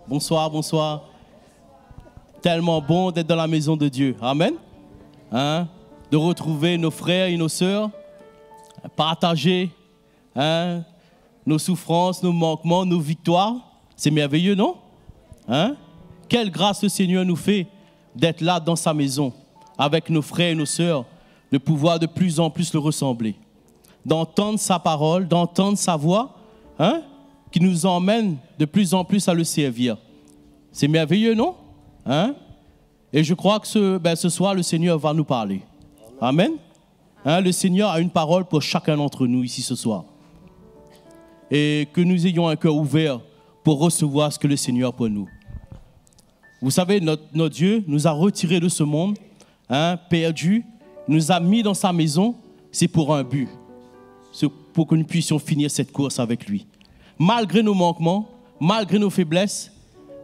Bonsoir, bonsoir. Tellement bon d'être dans la maison de Dieu. Amen. Hein? De retrouver nos frères et nos sœurs, partager nos souffrances, nos manquements, nos victoires. C'est merveilleux, non? Hein? Quelle grâce le Seigneur nous fait d'être là dans sa maison, avec nos frères et nos sœurs, de pouvoir de plus en plus le ressembler, d'entendre sa parole, d'entendre sa voix, qui nous emmène de plus en plus à le servir. C'est merveilleux, non? Et je crois que ce soir, le Seigneur va nous parler. Amen. Le Seigneur a une parole pour chacun d'entre nous ici ce soir. Et que nous ayons un cœur ouvert pour recevoir ce que le Seigneur a pour nous. Vous savez, notre Dieu nous a retirés de ce monde, perdu, nous a mis dans sa maison, c'est pour un but. C'est pour que nous puissions finir cette course avec lui. Malgré nos manquements, malgré nos faiblesses,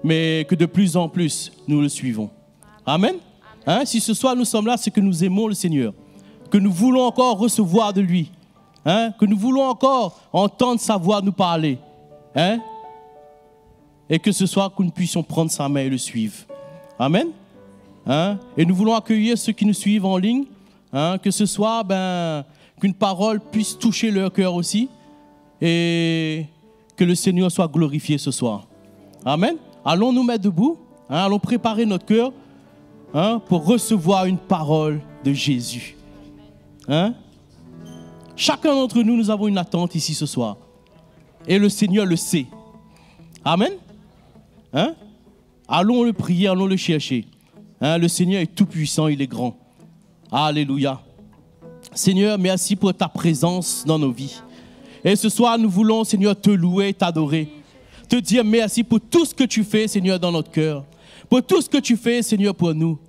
mais que de plus en plus, nous le suivons. Amen. Si ce soir nous sommes là, c'est que nous aimons le Seigneur, que nous voulons encore recevoir de lui, que nous voulons encore entendre sa voix nous parler. Et que ce soir, que nous puissions prendre sa main et le suivre. Amen. Et nous voulons accueillir ceux qui nous suivent en ligne, que ce soir, qu'une parole puisse toucher leur cœur aussi, et que le Seigneur soit glorifié ce soir. Amen. Allons nous mettre debout, allons préparer notre cœur pour recevoir une parole de Jésus. Chacun d'entre nous, nous avons une attente ici ce soir. Et le Seigneur le sait. Amen. Allons le prier, allons le chercher. Le Seigneur est tout puissant, il est grand. Alléluia. Seigneur, merci pour ta présence dans nos vies. Et ce soir, nous voulons, Seigneur, te louer, t'adorer. Te dire merci pour tout ce que tu fais, Seigneur, dans notre cœur. Pour tout ce que tu fais, Seigneur, pour nous.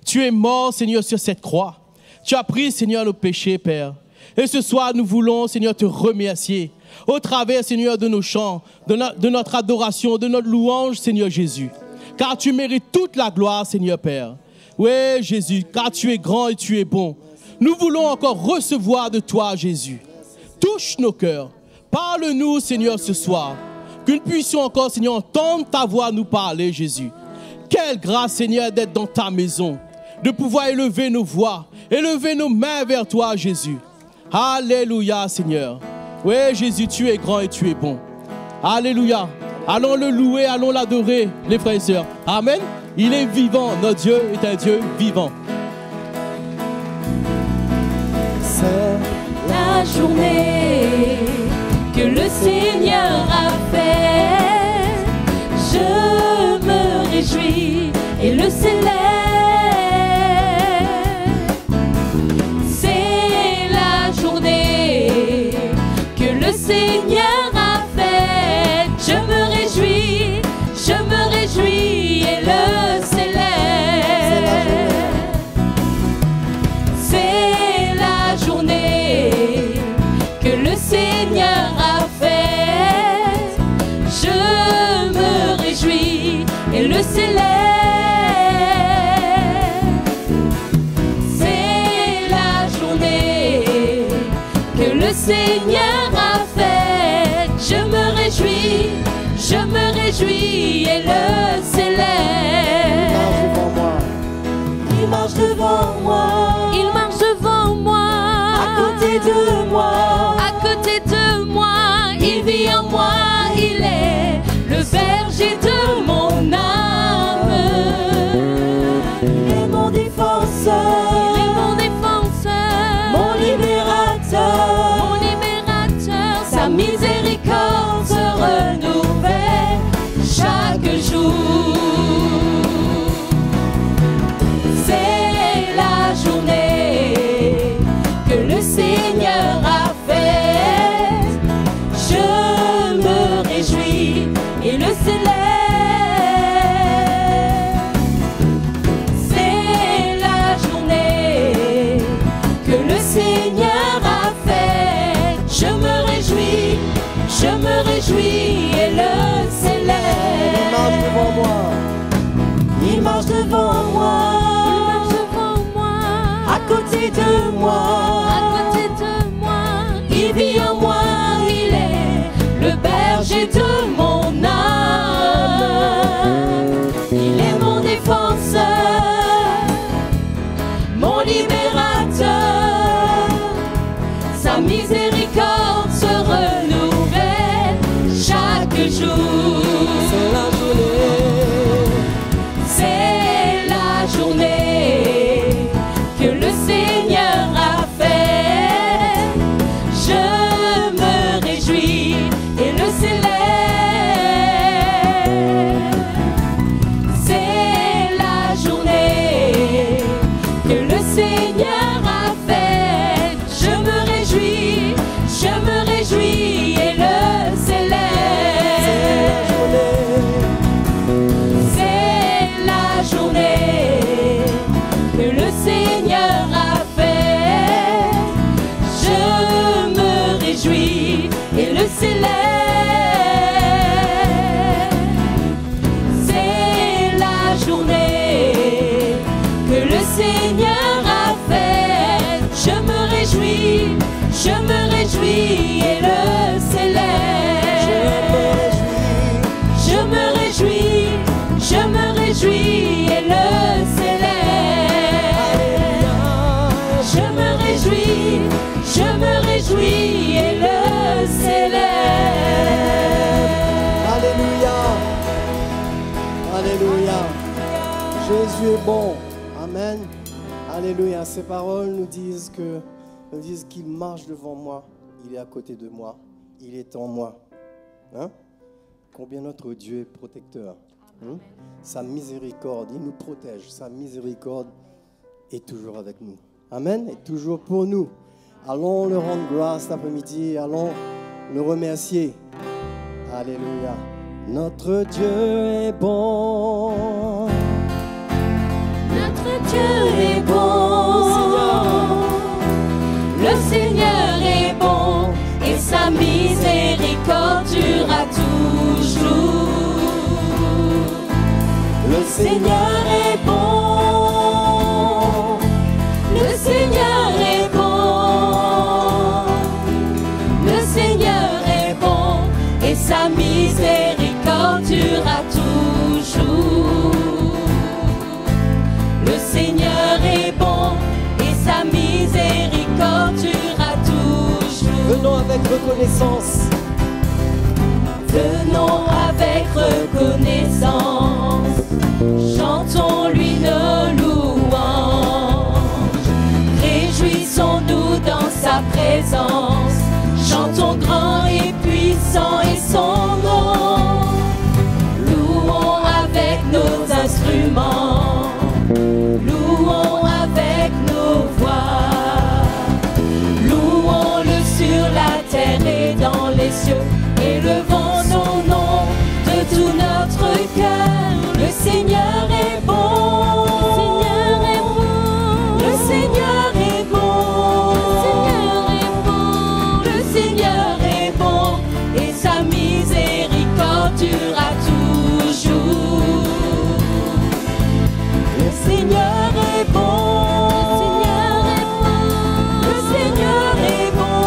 Tu es mort, Seigneur, sur cette croix. Tu as pris, Seigneur, nos péchés, Père. Et ce soir, nous voulons, Seigneur, te remercier. Au travers, Seigneur, de nos chants, de notre adoration, de notre louange, Seigneur Jésus. Car tu mérites toute la gloire, Seigneur Père. Oui, Jésus, car tu es grand et tu es bon. Nous voulons encore recevoir de toi, Jésus. Touche nos cœurs. Parle-nous, Seigneur, ce soir. Que nous puissions encore, Seigneur, entendre ta voix nous parler, Jésus. Quelle grâce, Seigneur, d'être dans ta maison. De pouvoir élever nos voix, élever nos mains vers toi, Jésus. Alléluia, Seigneur. Oui, Jésus, tu es grand et tu es bon. Alléluia. Allons le louer, allons l'adorer, les frères et sœurs. Amen. Il est vivant. Notre Dieu est un Dieu vivant. C'est la journée que le Seigneur a fait. Je me réjouis et le célèbre. C'est la journée que le Seigneur a fait. Je me réjouis et le célèbre. C'est la journée que le Seigneur a fait. Je me réjouis et le célèbre. C'est la journée que le Seigneur a fait. Je me réjouis et le célèbre. Il marche devant moi. Il marche devant moi. À côté de moi. À côté de moi. Il vit en moi. Il est le berger de mon âme. Et mon défenseur. Il est mon défenseur. Mon libérateur. Mon libérateur. Sa miséricorde se renouvelle chaque jour. C'est la journée que le Seigneur a fait. Je me réjouis et le célèbre. C'est la journée que le Seigneur a fait. Je me réjouis et le célèbre. Il marche devant moi. Il marche devant moi. Il marche devant moi. À côté de moi. À côté de moi. Il vit en moi. Il est le berger de mon âme. jour. C'est la journée. C'est la journée que le Seigneur a fait. Je me réjouis et le célèbre. C'est la journée que le Seigneur a fait. Je me réjouis et le célèbre. C'est la journée que le Seigneur a fait. Je me réjouis et le célèbre. C'est la journée que le Seigneur a fait. Je me réjouis et le célèbre. Je me réjouis et le célèbre. Je me réjouis et le célèbre. Alléluia. Alléluia. Jésus est bon. Amen. Alléluia. Ces paroles nous disent qu'il marche devant moi. Il est à côté de moi. Il est en moi. Hein? Combien notre Dieu est protecteur. Hein? Sa miséricorde, il nous protège. Sa miséricorde est toujours avec nous. Amen. Et toujours pour nous. Allons le rendre grâce cet après-midi. Allons le remercier. Alléluia. Notre Dieu est bon. Notre Dieu est bon. Le Seigneur est bon et sa miséricorde durera toujours. Le Seigneur est bon. Le Seigneur est bon. Le Seigneur est bon et sa miséricorde durera toujours. Le Seigneur est bon et sa miséricorde durera toujours. Venons avec reconnaissance. Venons avec reconnaissance. Chantons-lui nos louanges. Réjouissons-nous dans sa présence. Chantons grand et puissant et son nom. Louons avec nos instruments. Louons avec nos voix. Louons-le sur la terre et dans les cieux. Élevons son nom de tout notre cœur. Le Seigneur est bon. Le Seigneur est bon. Le Seigneur est bon. Et sa miséricorde durera toujours. Le Seigneur est bon. Le Seigneur est bon.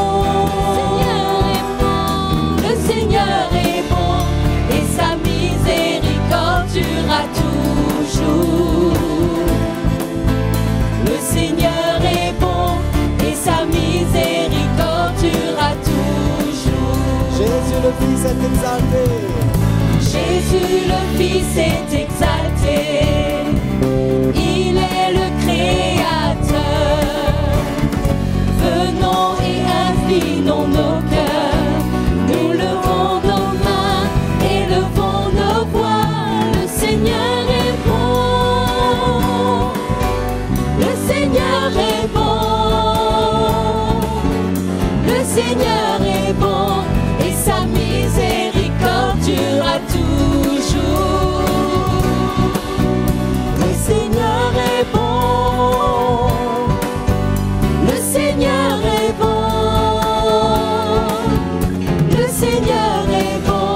Le Seigneur est bon et sa miséricorde durera toujours. Le Seigneur est bon et sa miséricorde durera toujours. Jésus le Fils est exalté. Jésus le Fils est exalté. Il est le Créateur. Venons et inclinons nos cœurs. Nous levons nos mains et levons nos voix. Le Seigneur est bon. Le Seigneur est bon. Le Seigneur est bon et sa miséricorde durera toujours. Le Seigneur est bon. Le Seigneur est bon. Le Seigneur est bon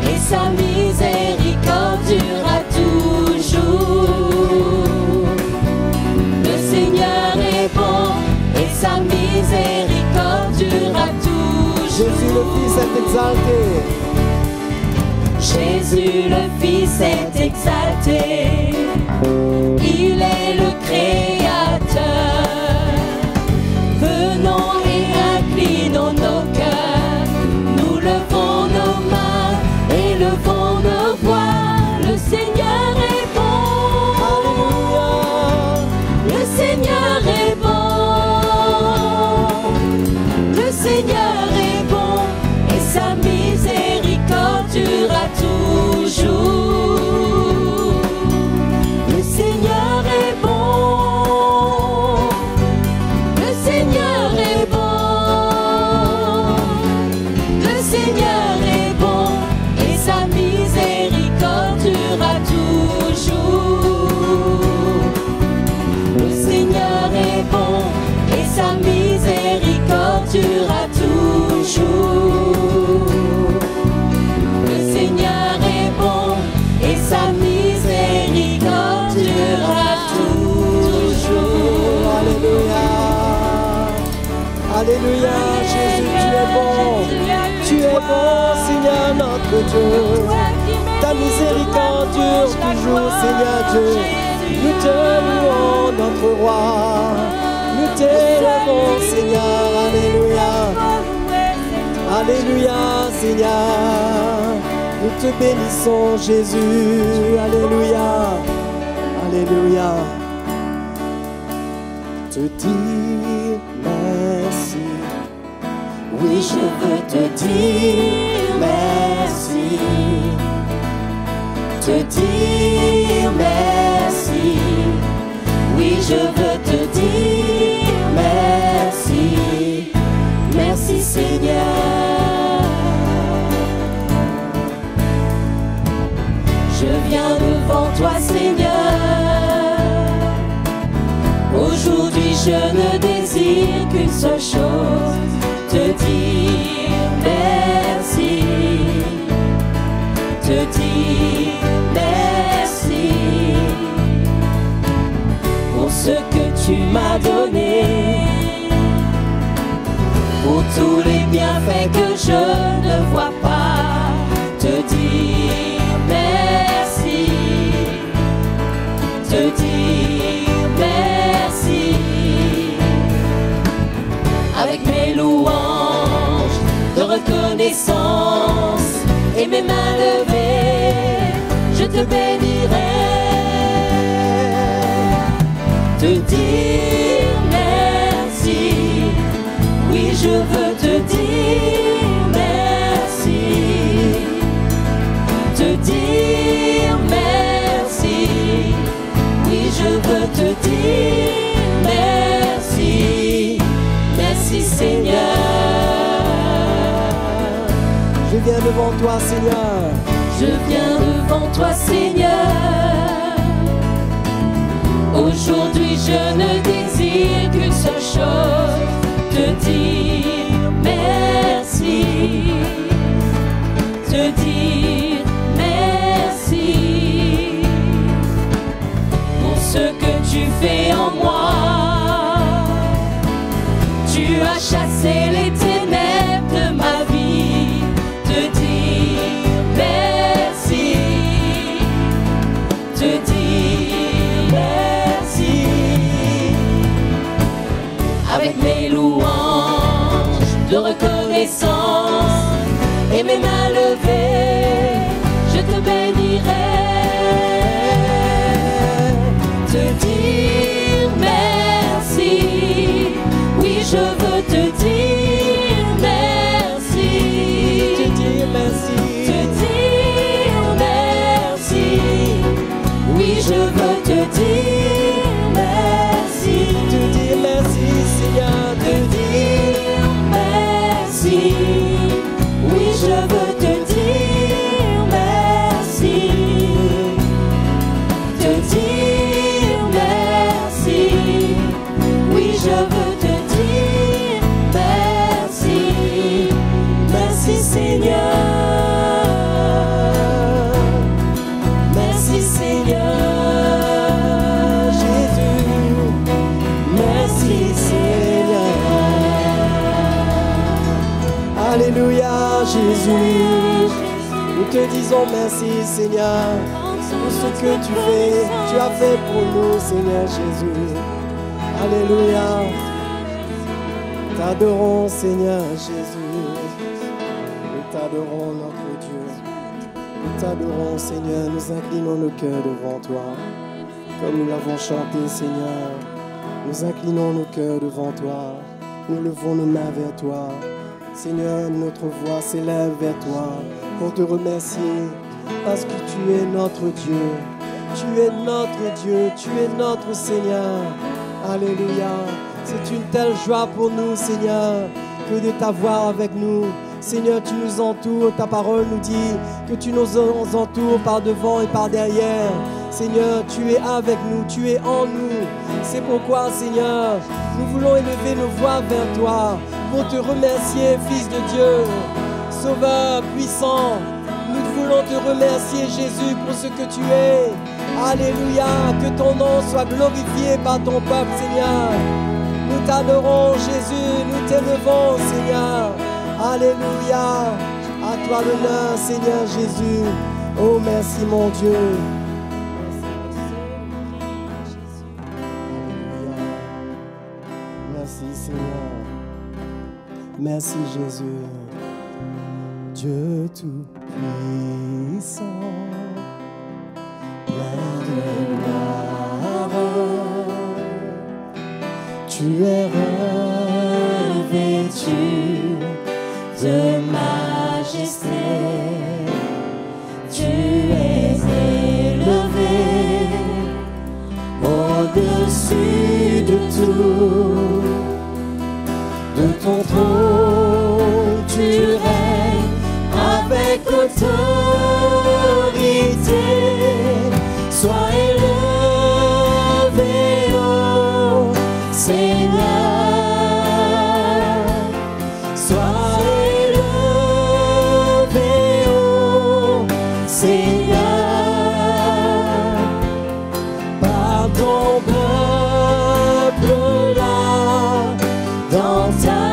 et sa miséricorde durera toujours. Le Seigneur est bon et sa miséricorde durera toujours. Jésus le Fils est exalté. Jésus le Fils est exalté. Il est le Créateur. Venons et inclinons nos cœurs. Nous levons nos mains et levons Alléluia, Jésus, tu es bon. Tu es bon, Seigneur notre Dieu. Ta miséricorde dure toujours, Seigneur Dieu. Nous te louons, notre roi. Nous t'élevons, Seigneur. Alléluia. Alléluia, Seigneur. Nous te bénissons, Jésus. Alléluia. Alléluia. Te dire merci. Oui, je veux te dire merci. Te dire merci. Oui, je veux te dire merci. Merci, Seigneur. Je viens devant toi, Seigneur. Aujourd'hui, je ne désire qu'une seule chose, te dire merci. Te dire merci pour ce que tu m'as donné, pour tous les bienfaits que je ne vois pas. Te dire merci. Te dire merci. Avec mes louanges de reconnaissance et mes mains levées, je te bénirai. Te dire merci. Oui, je veux te dire merci. Te dire merci. Oui, je veux te dire merci. Merci, Seigneur. Je viens devant toi, Seigneur. Je viens devant toi, Seigneur. Aujourd'hui, je ne désire qu'une seule chose, te dire merci. Te dire merci pour ce que tu fais en moi. Tu as chassé les ténèbres de ma vie. Te dire merci. Te dire merci. Avec mes louanges de reconnaissance et mes mains levées, je te bénirai. Te dire merci. Oui, je veux te dire merci. Te dire merci. Te dire merci. Oui, je veux te dire merci. Te dire merci, Seigneur. Te dire merci. Oui, je veux te dire merci. Te dire merci. Oui, je veux te dire merci. Merci, Seigneur. Merci, Seigneur. Jésus. Merci, Seigneur. Alléluia, Jésus. Nous te disons merci, Seigneur, pour ce que tu fais. Tu as fait pour nous, Seigneur Jésus. Alléluia. T'adorons, Seigneur Jésus. Nous t'adorons, notre Dieu. Nous t'adorons, Seigneur. Nous inclinons nos cœurs devant toi. Comme nous l'avons chanté, Seigneur. Nous inclinons nos cœurs devant toi. Nous levons nos mains vers toi. Seigneur, notre voix s'élève vers toi pour te remercier parce que tu es notre Dieu. Tu es notre Dieu. Tu es notre Seigneur. Alléluia. C'est une telle joie pour nous, Seigneur, que de t'avoir avec nous. Seigneur, tu nous entoures. Ta parole nous dit que tu nous entoures par devant et par derrière. Seigneur, tu es avec nous. Tu es en nous. C'est pourquoi, Seigneur, nous voulons élever nos voix vers toi pour te remercier, Fils de Dieu, Sauveur puissant. Nous voulons te remercier, Jésus, pour ce que tu es. Alléluia, que ton nom soit glorifié par ton peuple, Seigneur. Nous t'adorons, Jésus, nous t'élevons, Seigneur. Alléluia. À toi l'honneur, Seigneur Jésus. Oh, merci, mon Dieu. Merci, Seigneur. Merci, Jésus. Dieu tout-puissant, plein de gloire, tu es revêtu de majesté, tu es élevé au-dessus de tout, de ton trône tu règnes avec autorité. Sois élevé, ô Seigneur. Sois élevé, ô Seigneur, par ton peuple là, dans ta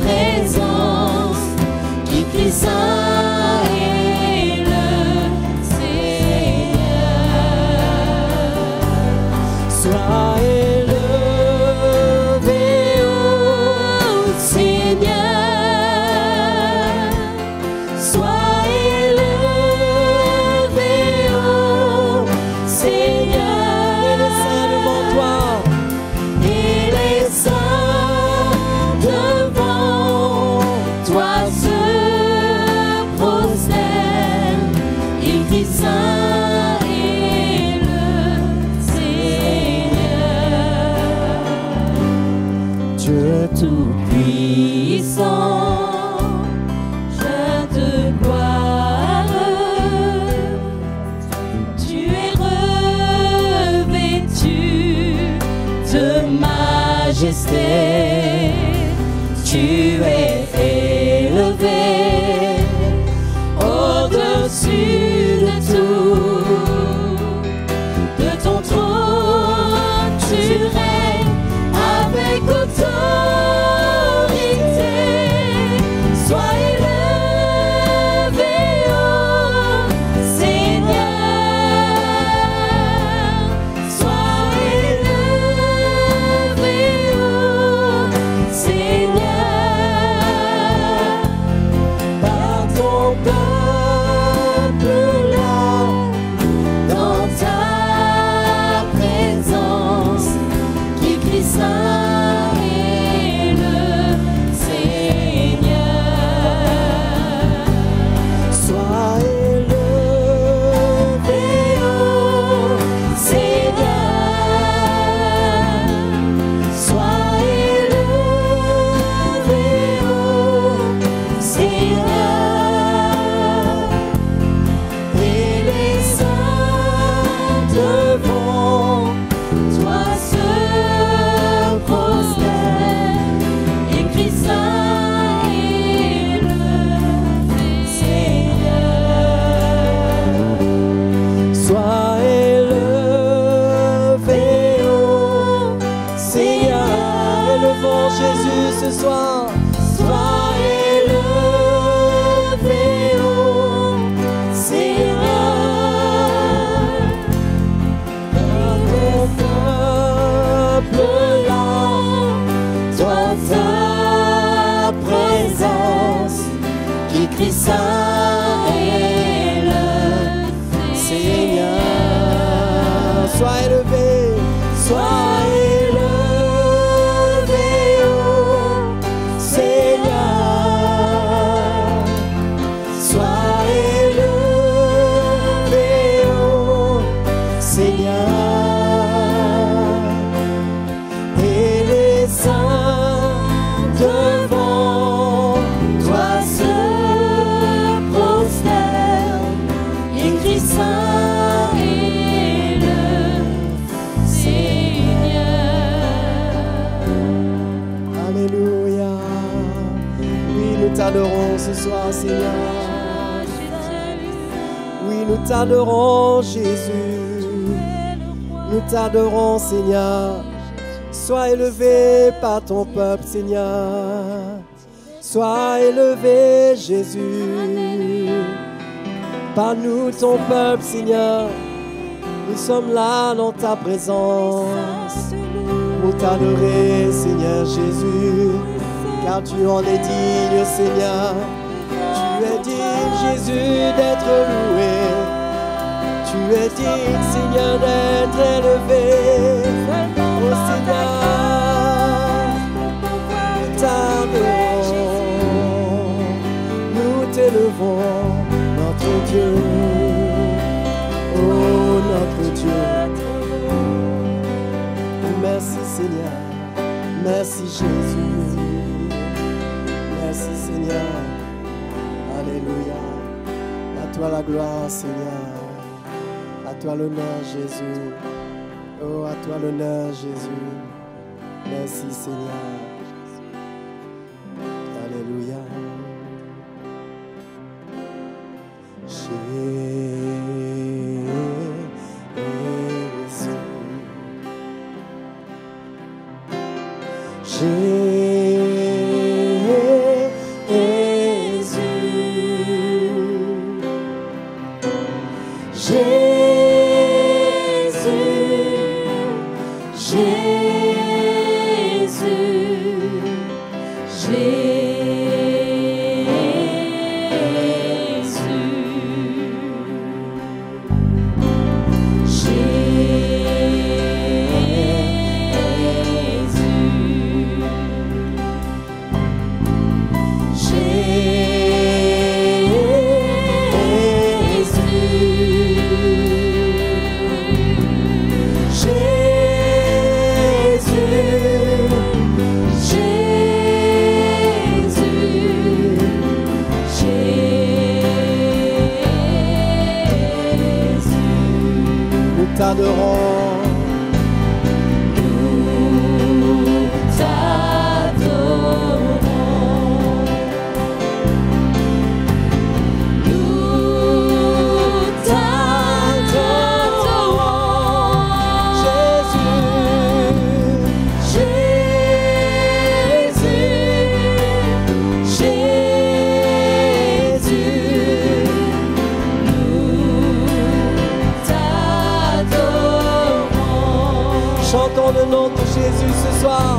présence, qui crie saint est le Seigneur. Sois élevé, ô Seigneur. Sois élevé, ô Seigneur. Et les saints devant toi, et les saints devant toi se prosternent. Ils crient saint est le Seigneur. Dieu tout-puissant, je te gloire. Tu es revêtu de majesté, tu es élevé au-dessus de tout, de ton trône tu règnes avec autorité. Sois élevé, ô Seigneur. Sois élevé, ô Seigneur, par ton peuple là, dans ta présence, qui crie saint est le Seigneur. Sois élevé, ô Seigneur. Sois élevé, ô Seigneur. Et les saints devant toi se prosternent et crient saint est le Seigneur. Sois élevé, ô Seigneur. Élevons Jésus ce soir. Sois élevé, ô Seigneur. Notre peuple là, dans ta présence, qui crie saint est le Seigneur. Sois élevé, sois élevé, ô Seigneur. Sois élevé, ô Seigneur. Et les saints devant toi se prosternent et crient saint est le Seigneur. Alléluia. Oui, nous t'adorons ce soir, Seigneur. Oui, nous t'adorons, Jésus. Nous t'adorons, Seigneur. Sois élevé par ton peuple, Seigneur. Sois élevé, Jésus. Par nous, ton peuple, Seigneur. Nous sommes là dans ta présence pour t'adorer, Seigneur Jésus. Car tu en es digne, Seigneur. Tu es digne, Jésus, d'être loué. Tu es digne, Seigneur, d'être élevé. Oh Seigneur, nous t'adorons, nous t'élevons, notre Dieu. Oh notre Dieu. Merci Seigneur, merci Jésus. Merci Seigneur. Alléluia. À toi la gloire Seigneur. À toi l'honneur Jésus. Oh, à toi l'honneur Jésus. Merci Seigneur. Alléluia. Chantons le nom de Jésus ce soir.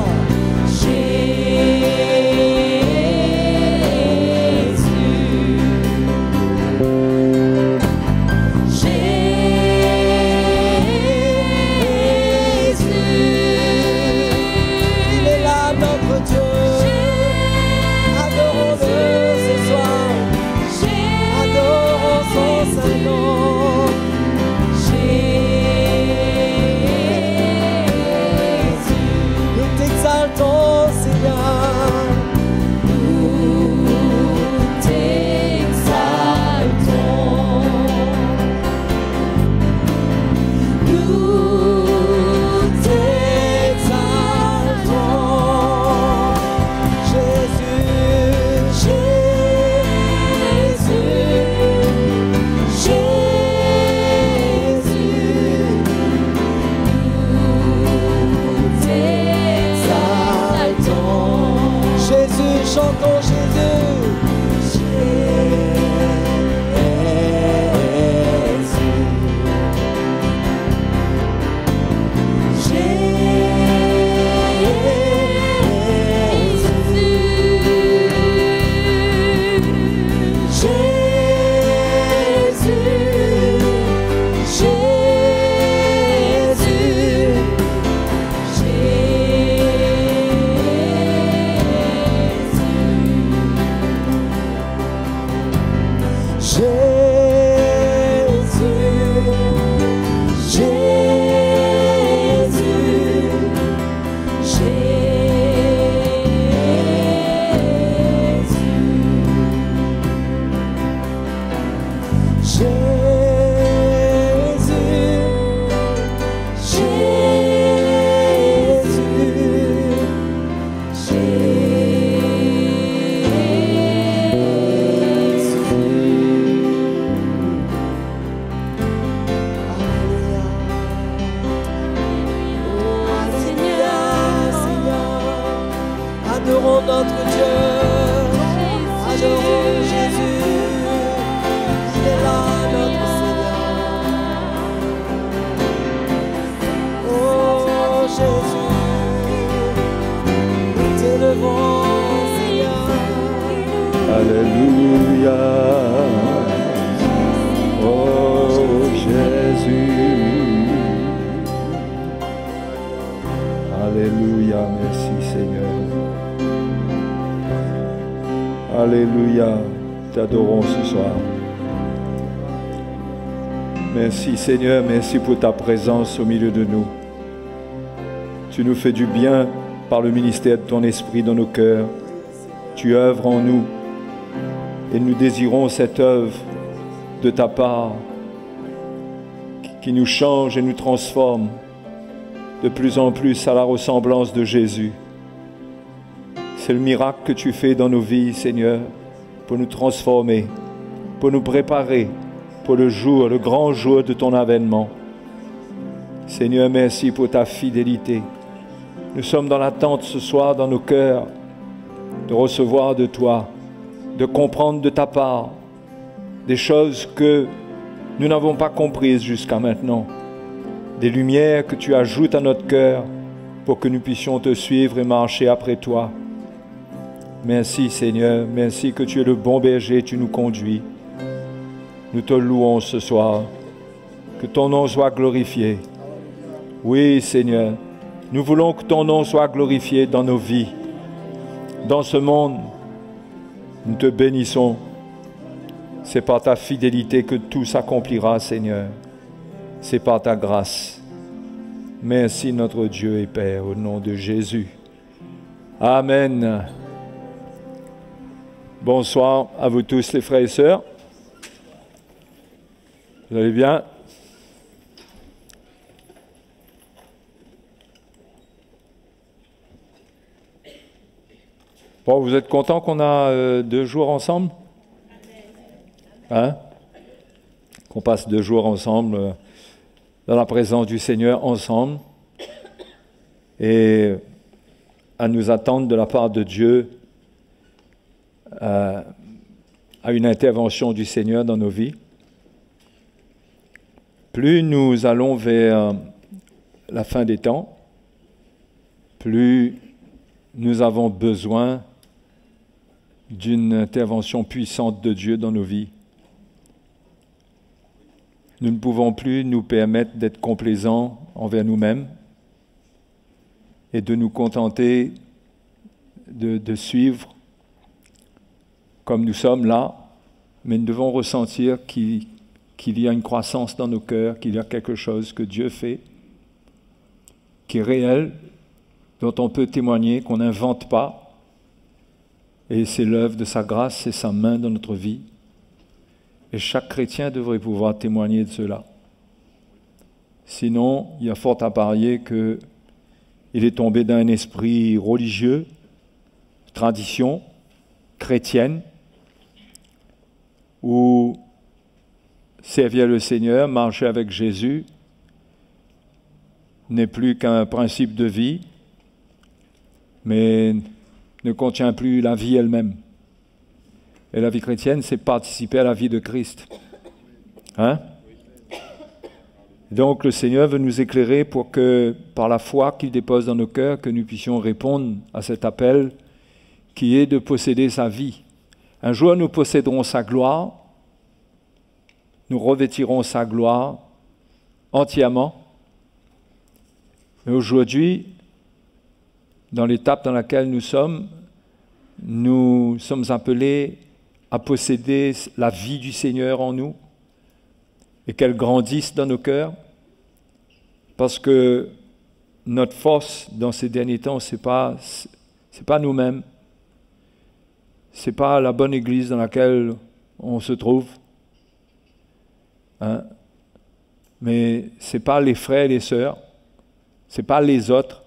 Alléluia, merci Seigneur. Alléluia, t'adorons ce soir. Merci Seigneur, merci pour ta présence au milieu de nous. Tu nous fais du bien par le ministère de ton esprit dans nos cœurs. Tu œuvres en nous et nous désirons cette œuvre de ta part qui nous change et nous transforme de plus en plus à la ressemblance de Jésus. C'est le miracle que tu fais dans nos vies, Seigneur, pour nous transformer, pour nous préparer pour le jour, le grand jour de ton avènement. Seigneur, merci pour ta fidélité. Nous sommes dans l'attente ce soir dans nos cœurs de recevoir de toi, de comprendre de ta part des choses que nous n'avons pas comprises jusqu'à maintenant, des lumières que tu ajoutes à notre cœur pour que nous puissions te suivre et marcher après toi. Merci Seigneur, merci que tu es le bon berger, tu nous conduis. Nous te louons ce soir, que ton nom soit glorifié. Oui Seigneur, nous voulons que ton nom soit glorifié dans nos vies, dans ce monde. Nous te bénissons. C'est par ta fidélité que tout s'accomplira, Seigneur. C'est par ta grâce. Merci notre Dieu et Père, au nom de Jésus. Amen. Bonsoir à vous tous les frères et sœurs. Vous allez bien? Bon, vous êtes contents qu'on a 2 jours ensemble? Hein? Qu'on passe 2 jours ensemble dans la présence du Seigneur ensemble et à nous attendre de la part de Dieu à une intervention du Seigneur dans nos vies. Plus nous allons vers la fin des temps, plus nous avons besoin d'une intervention puissante de Dieu dans nos vies. Nous ne pouvons plus nous permettre d'être complaisants envers nous-mêmes et de nous contenter de suivre comme nous sommes là, mais nous devons ressentir qu'il y a une croissance dans nos cœurs, qu'il y a quelque chose que Dieu fait, qui est réel, dont on peut témoigner, qu'on n'invente pas, et c'est l'œuvre de sa grâce, c'est sa main dans notre vie. Et chaque chrétien devrait pouvoir témoigner de cela. Sinon, il y a fort à parier qu'il est tombé d'un esprit religieux, tradition, chrétienne, où servir le Seigneur, marcher avec Jésus, n'est plus qu'un principe de vie, mais ne contient plus la vie elle-même. Et la vie chrétienne, c'est participer à la vie de Christ. Hein? Donc le Seigneur veut nous éclairer pour que, par la foi qu'il dépose dans nos cœurs, que nous puissions répondre à cet appel qui est de posséder sa vie. Un jour, nous posséderons sa gloire, nous revêtirons sa gloire entièrement. Mais aujourd'hui, dans l'étape dans laquelle nous sommes appelés à posséder la vie du Seigneur en nous et qu'elle grandisse dans nos cœurs, parce que notre force dans ces derniers temps, c'est pas nous-mêmes, c'est pas la bonne église dans laquelle on se trouve, hein? Mais c'est pas les frères et les sœurs, c'est pas les autres,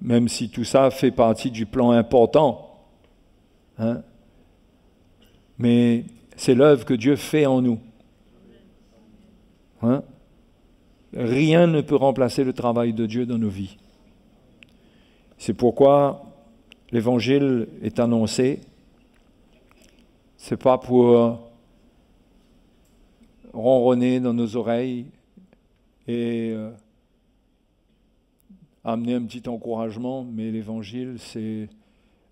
même si tout ça fait partie du plan important, hein? Mais c'est l'œuvre que Dieu fait en nous. Hein? Rien ne peut remplacer le travail de Dieu dans nos vies. C'est pourquoi l'Évangile est annoncé. Ce n'est pas pour ronronner dans nos oreilles et amener un petit encouragement, mais l'Évangile, c'est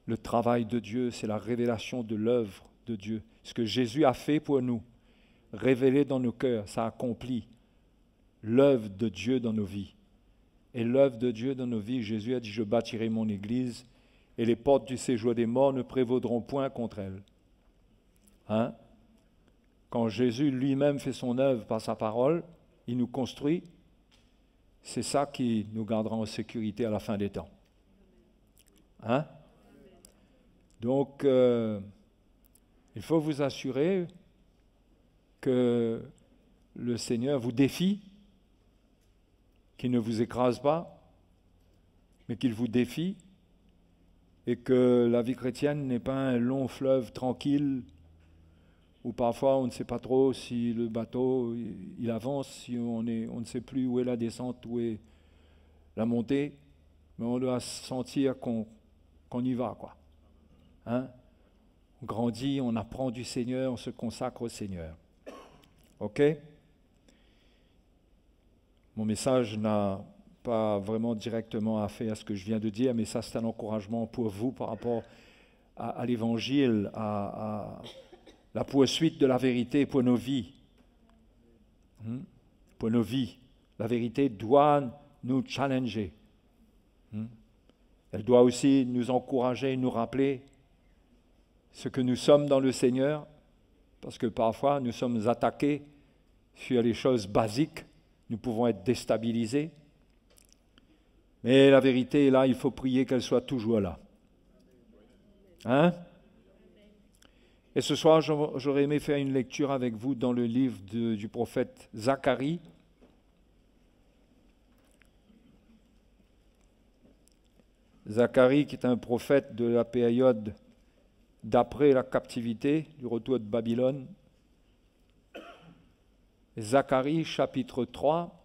le travail de Dieu, c'est la révélation de l'œuvre de Dieu. Ce que Jésus a fait pour nous, révélé dans nos cœurs, ça accomplit l'œuvre de Dieu dans nos vies. et l'œuvre de Dieu dans nos vies. Jésus a dit, je bâtirai mon Église et les portes du séjour des morts ne prévaudront point contre elle. Hein? Quand Jésus lui-même fait son œuvre par sa parole, il nous construit, c'est ça qui nous gardera en sécurité à la fin des temps. Hein? Donc, il faut vous assurer que le Seigneur vous défie, qu'il ne vous écrase pas, mais qu'il vous défie, et que la vie chrétienne n'est pas un long fleuve tranquille, où parfois on ne sait pas trop si le bateau il avance, si on ne sait plus où est la descente, où est la montée, mais on doit sentir qu'on y va, quoi. Hein? On grandit, on apprend du Seigneur, on se consacre au Seigneur. OK? Mon message n'a pas vraiment directement affaire à ce que je viens de dire, mais ça c'est un encouragement pour vous par rapport à l'Évangile, à la poursuite de la vérité pour nos vies. Pour nos vies. La vérité doit nous challenger. Elle doit aussi nous encourager, nous rappeler ce que nous sommes dans le Seigneur, parce que parfois nous sommes attaqués sur les choses basiques, nous pouvons être déstabilisés. Mais la vérité est là, il faut prier qu'elle soit toujours là. Hein? Et ce soir, j'aurais aimé faire une lecture avec vous dans le livre du prophète Zacharie. Zacharie, qui est un prophète de la période d'après la captivité, du retour de Babylone. Zacharie, chapitre 3,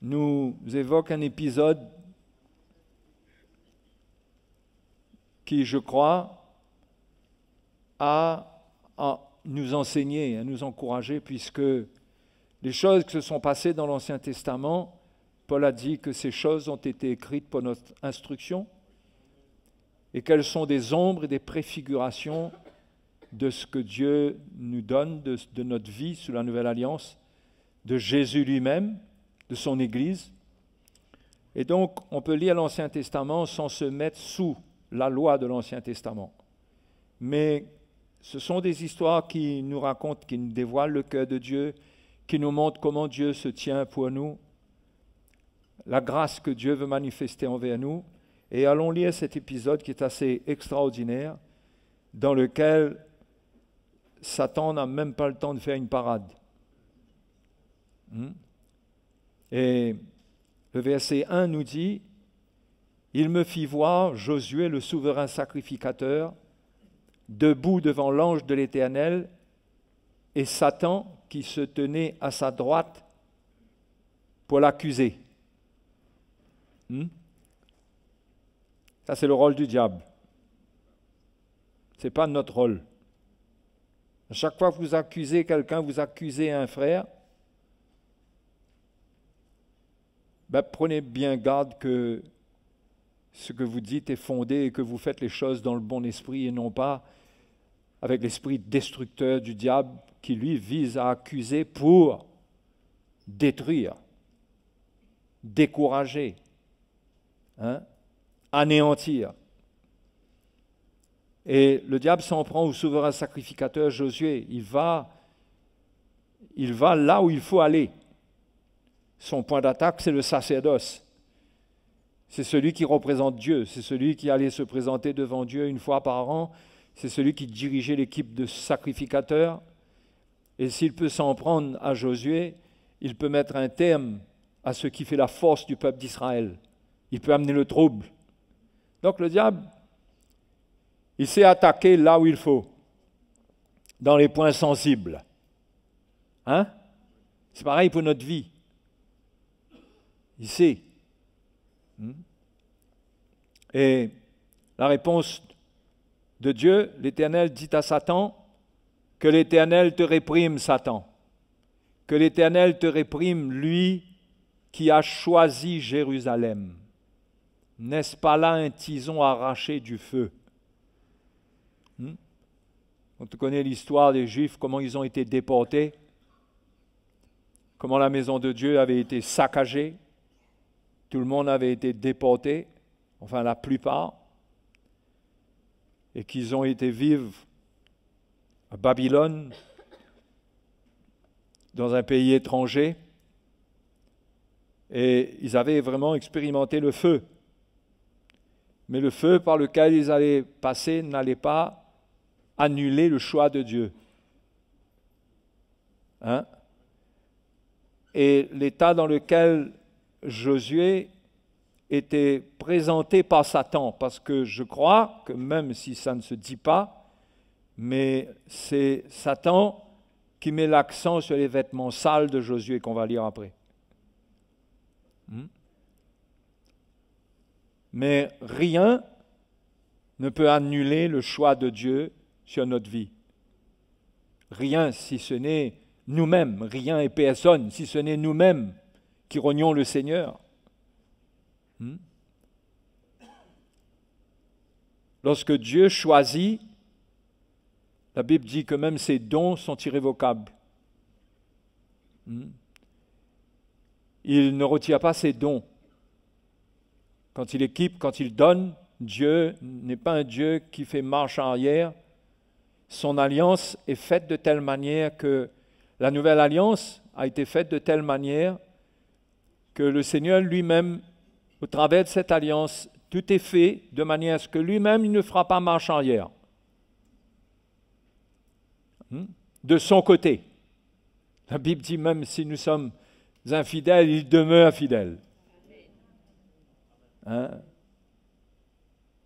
nous évoque un épisode qui, je crois, a à nous enseigner, à nous encourager, puisque les choses qui se sont passées dans l'Ancien Testament, Paul a dit que ces choses ont été écrites pour notre instruction et qu'elles sont des ombres et des préfigurations de ce que Dieu nous donne de notre vie sous la Nouvelle Alliance, de Jésus lui-même, de son Église. Et donc, on peut lire l'Ancien Testament sans se mettre sous la loi de l'Ancien Testament. Mais ce sont des histoires qui nous racontent, qui nous dévoilent le cœur de Dieu, qui nous montrent comment Dieu se tient pour nous, la grâce que Dieu veut manifester envers nous. Et allons lire cet épisode qui est assez extraordinaire, dans lequel Satan n'a même pas le temps de faire une parade. Et le verset 1 nous dit, « Il me fit voir Josué, le souverain sacrificateur, debout devant l'ange de l'Éternel, et Satan qui se tenait à sa droite pour l'accuser. » Ça, c'est le rôle du diable. Ce n'est pas notre rôle. À chaque fois que vous accusez quelqu'un, vous accusez un frère, prenez bien garde que ce que vous dites est fondé et que vous faites les choses dans le bon esprit et non pas avec l'esprit destructeur du diable qui, lui, vise à accuser pour détruire, décourager, anéantir. Et le diable s'en prend au souverain sacrificateur Josué. Il va là où il faut aller. Son point d'attaque, c'est le sacerdoce. C'est celui qui représente Dieu. C'est celui qui allait se présenter devant Dieu une fois par an. C'est celui qui dirigeait l'équipe de sacrificateurs. Et s'il peut s'en prendre à Josué, il peut mettre un terme à ce qui fait la force du peuple d'Israël. Il peut amener le trouble. Donc le diable, il s'est attaqué là où il faut, dans les points sensibles. C'est pareil pour notre vie. Il sait. Et la réponse de Dieu, l'Éternel dit à Satan, que l'Éternel te réprime, Satan. Que l'Éternel te réprime, lui qui a choisi Jérusalem. N'est-ce pas là un tison arraché du feu? On te connaît l'histoire des Juifs, comment ils ont été déportés. comment la maison de Dieu avait été saccagée, tout le monde avait été déporté, enfin la plupart, et qu'ils ont été vivre à Babylone, dans un pays étranger, et ils avaient vraiment expérimenté le feu. Mais le feu par lequel ils allaient passer n'allait pas annuler le choix de Dieu. Hein? Et l'état dans lequel Josué était présenté par Satan, parce que je crois que même si ça ne se dit pas, mais c'est Satan qui met l'accent sur les vêtements sales de Josué qu'on va lire après. Mais rien ne peut annuler le choix de Dieu sur notre vie. Rien, si ce n'est nous-mêmes, rien et personne, si ce n'est nous-mêmes qui rognons le Seigneur. Lorsque Dieu choisit, la Bible dit que même ses dons sont irrévocables. Il ne retire pas ses dons. Quand il équipe, quand il donne, Dieu n'est pas un Dieu qui fait marche arrière. Son alliance est faite de telle manière que la nouvelle alliance a été faite de telle manière que le Seigneur lui-même, au travers de cette alliance, tout est fait de manière à ce que lui-même, il ne fera pas marche arrière. De son côté. La Bible dit même si nous sommes infidèles, il demeure fidèle. Hein?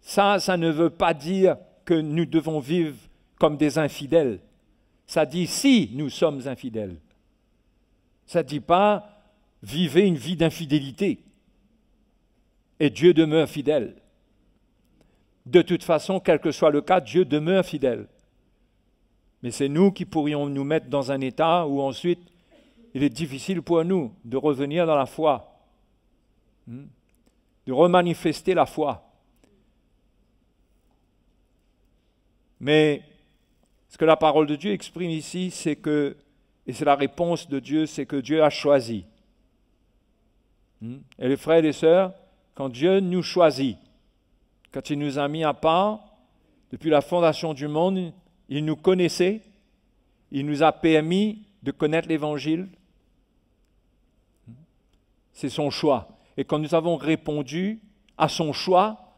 Ça ne veut pas dire que nous devons vivre comme des infidèles. Ça dit si nous sommes infidèles. Ça ne dit pas vivez une vie d'infidélité. Et Dieu demeure fidèle. De toute façon, quel que soit le cas, Dieu demeure fidèle. Mais c'est nous qui pourrions nous mettre dans un état où ensuite il est difficile pour nous de revenir dans la foi, de remanifester la foi. Mais ce que la parole de Dieu exprime ici, c'est que, et c'est la réponse de Dieu, c'est que Dieu a choisi. Et les frères et les sœurs, quand Dieu nous choisit, quand il nous a mis à part, depuis la fondation du monde, il nous connaissait, il nous a permis de connaître l'Évangile. C'est son choix. Et quand nous avons répondu à son choix,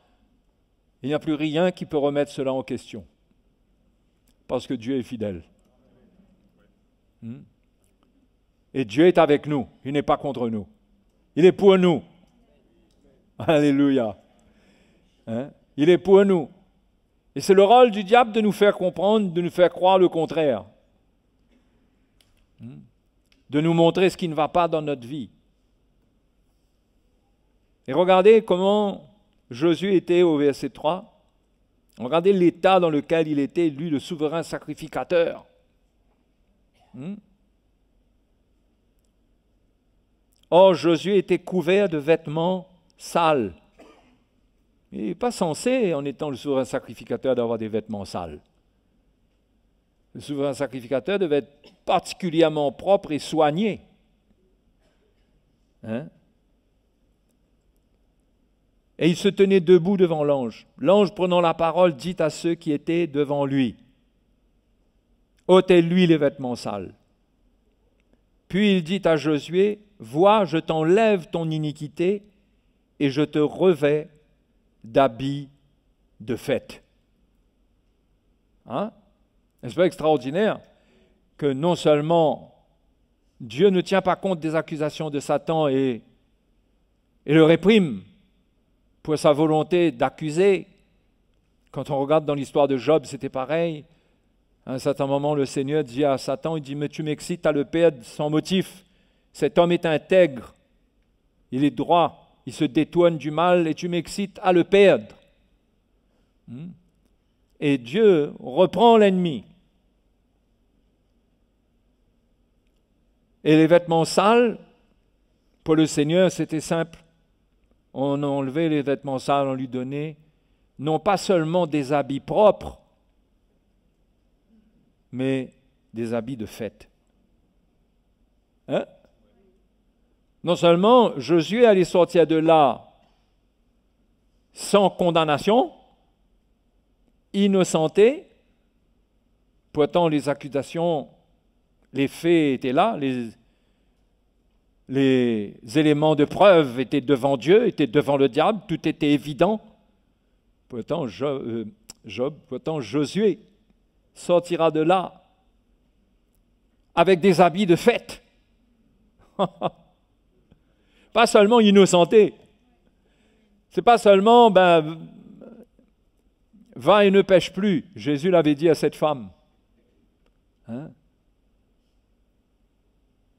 il n'y a plus rien qui peut remettre cela en question. Parce que Dieu est fidèle. Et Dieu est avec nous, il n'est pas contre nous. Il est pour nous. Alléluia. Il est pour nous. Et c'est le rôle du diable de nous faire comprendre, de nous faire croire le contraire. De nous montrer ce qui ne va pas dans notre vie. Et regardez comment Josué était au verset 3. Regardez l'état dans lequel il était, lui, le souverain sacrificateur. Or, Josué était couvert de vêtements sales. Il n'est pas censé, en étant le souverain sacrificateur, d'avoir des vêtements sales. Le souverain sacrificateur devait être particulièrement propre et soigné. Et il se tenait debout devant l'ange. L'ange, prenant la parole, dit à ceux qui étaient devant lui, « ôtez-lui les vêtements sales. » Puis il dit à Josué, « Vois, je t'enlève ton iniquité et je te revais d'habits de fête. » N'est-ce pas extraordinaire que non seulement Dieu ne tient pas compte des accusations de Satan et le réprime pour sa volonté d'accuser. Quand on regarde dans l'histoire de Job, c'était pareil. À un certain moment, le Seigneur dit à Satan, il dit « Mais tu m'excites à le perdre sans motif. Cet homme est intègre, il est droit, il se détourne du mal et tu m'excites à le perdre. » Et Dieu reprend l'ennemi. Et les vêtements sales, pour le Seigneur, c'était simple. On enlevait les vêtements sales, on lui donnait non pas seulement des habits propres, mais des habits de fête. non seulement Josué allait sortir de là sans condamnation, innocenté, pourtant les accusations, les faits étaient là, les éléments de preuve étaient devant Dieu, étaient devant le diable, tout était évident. Pourtant, Josué sortira de là avec des habits de fête. Pas seulement innocenté. C'est pas seulement, va et ne pêche plus. Jésus l'avait dit à cette femme. Hein?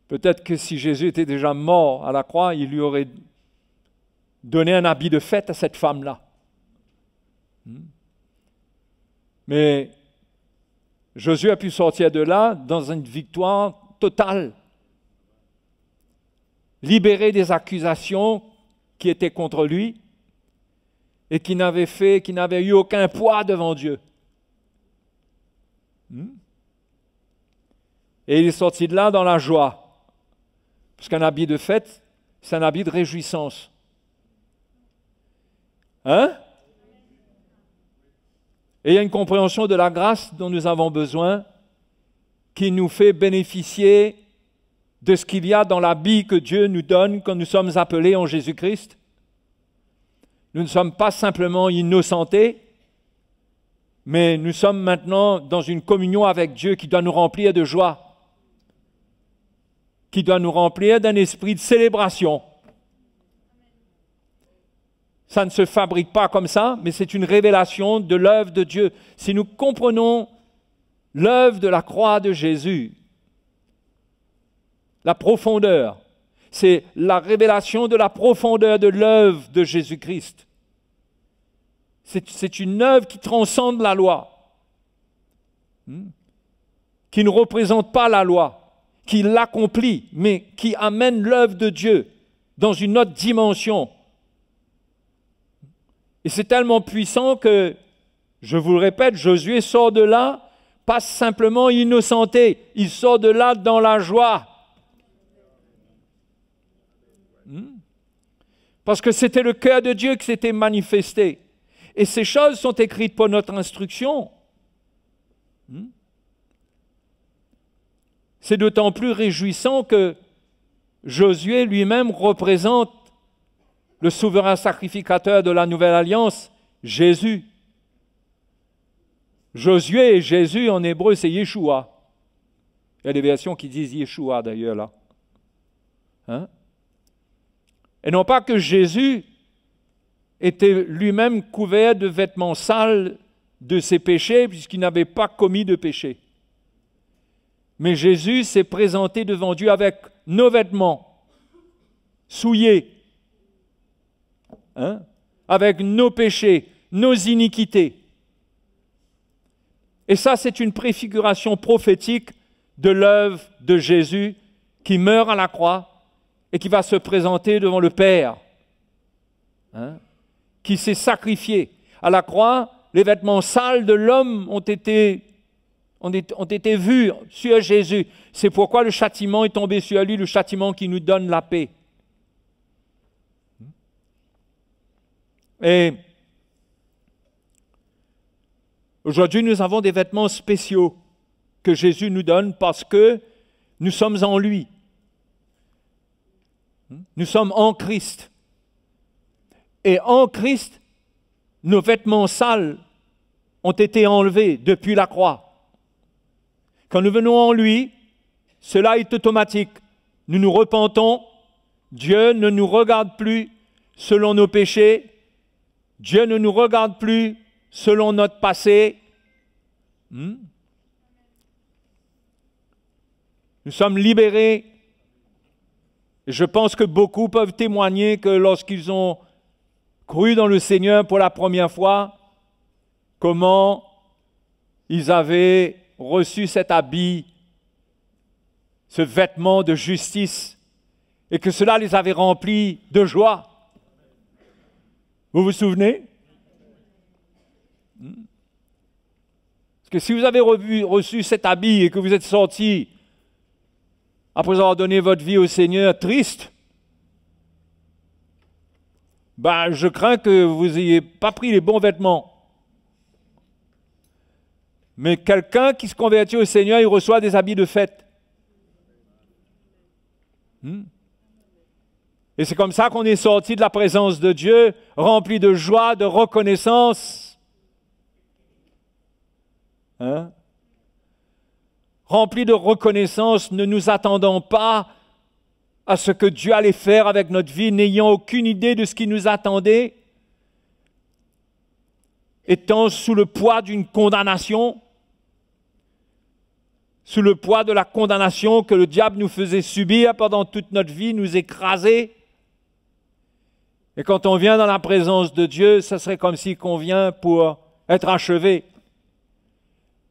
Peut-être que si Jésus était déjà mort à la croix, il lui aurait donné un habit de fête à cette femme-là. Mais Josué a pu sortir de là dans une victoire totale, libéré des accusations qui étaient contre lui et qui n'avaient eu aucun poids devant Dieu. Et il est sorti de là dans la joie. Parce qu'un habit de fête, c'est un habit de réjouissance. Hein? Et il y a une compréhension de la grâce dont nous avons besoin qui nous fait bénéficier de ce qu'il y a dans l'habit que Dieu nous donne quand nous sommes appelés en Jésus-Christ. Nous ne sommes pas simplement innocentés, mais nous sommes maintenant dans une communion avec Dieu qui doit nous remplir de joie, qui doit nous remplir d'un esprit de célébration. Ça ne se fabrique pas comme ça, mais c'est une révélation de l'œuvre de Dieu. Si nous comprenons l'œuvre de la croix de Jésus, la profondeur, c'est la révélation de la profondeur de l'œuvre de Jésus-Christ. C'est une œuvre qui transcende la loi, qui ne représente pas la loi, qui l'accomplit, mais qui amène l'œuvre de Dieu dans une autre dimension. Et c'est tellement puissant que, je vous le répète, Josué sort de là, pas simplement innocenté, il sort de là dans la joie. Parce que c'était le cœur de Dieu qui s'était manifesté. Et ces choses sont écrites pour notre instruction. C'est d'autant plus réjouissant que Josué lui-même représente le souverain sacrificateur de la Nouvelle Alliance, Jésus. Josué et Jésus en hébreu, c'est Yeshua. Il y a des versions qui disent Yeshua d'ailleurs là. Hein? Et non pas que Jésus était lui-même couvert de vêtements sales de ses péchés, puisqu'il n'avait pas commis de péché. Mais Jésus s'est présenté devant Dieu avec nos vêtements, souillés, avec nos péchés, nos iniquités. Et ça, c'est une préfiguration prophétique de l'œuvre de Jésus qui meurt à la croix et qui va se présenter devant le Père, qui s'est sacrifié. À la croix, les vêtements sales de l'homme ont été vus sur Jésus. C'est pourquoi le châtiment est tombé sur lui, le châtiment qui nous donne la paix. Et aujourd'hui, nous avons des vêtements spéciaux que Jésus nous donne parce que nous sommes en lui. Nous sommes en Christ. Et en Christ, nos vêtements sales ont été enlevés depuis la croix. Quand nous venons en lui, cela est automatique. Nous nous repentons. Dieu ne nous regarde plus selon nos péchés. Dieu ne nous regarde plus selon notre passé. Nous sommes libérés. Je pense que beaucoup peuvent témoigner que lorsqu'ils ont cru dans le Seigneur pour la première fois, comment ils avaient reçu cet habit, ce vêtement de justice, et que cela les avait remplis de joie. Vous vous souvenez? Parce que si vous avez reçu cet habit et que vous êtes sorti après avoir donné votre vie au Seigneur triste, ben, je crains que vous n'ayez pas pris les bons vêtements. Mais quelqu'un qui se convertit au Seigneur, il reçoit des habits de fête. Et c'est comme ça qu'on est sorti de la présence de Dieu, rempli de joie, de reconnaissance. Rempli de reconnaissance, ne nous attendons pas à ce que Dieu allait faire avec notre vie, n'ayant aucune idée de ce qui nous attendait, étant sous le poids d'une condamnation, sous le poids de la condamnation que le diable nous faisait subir pendant toute notre vie, nous écraser. Et quand on vient dans la présence de Dieu, ça serait comme si on vient pour être achevé.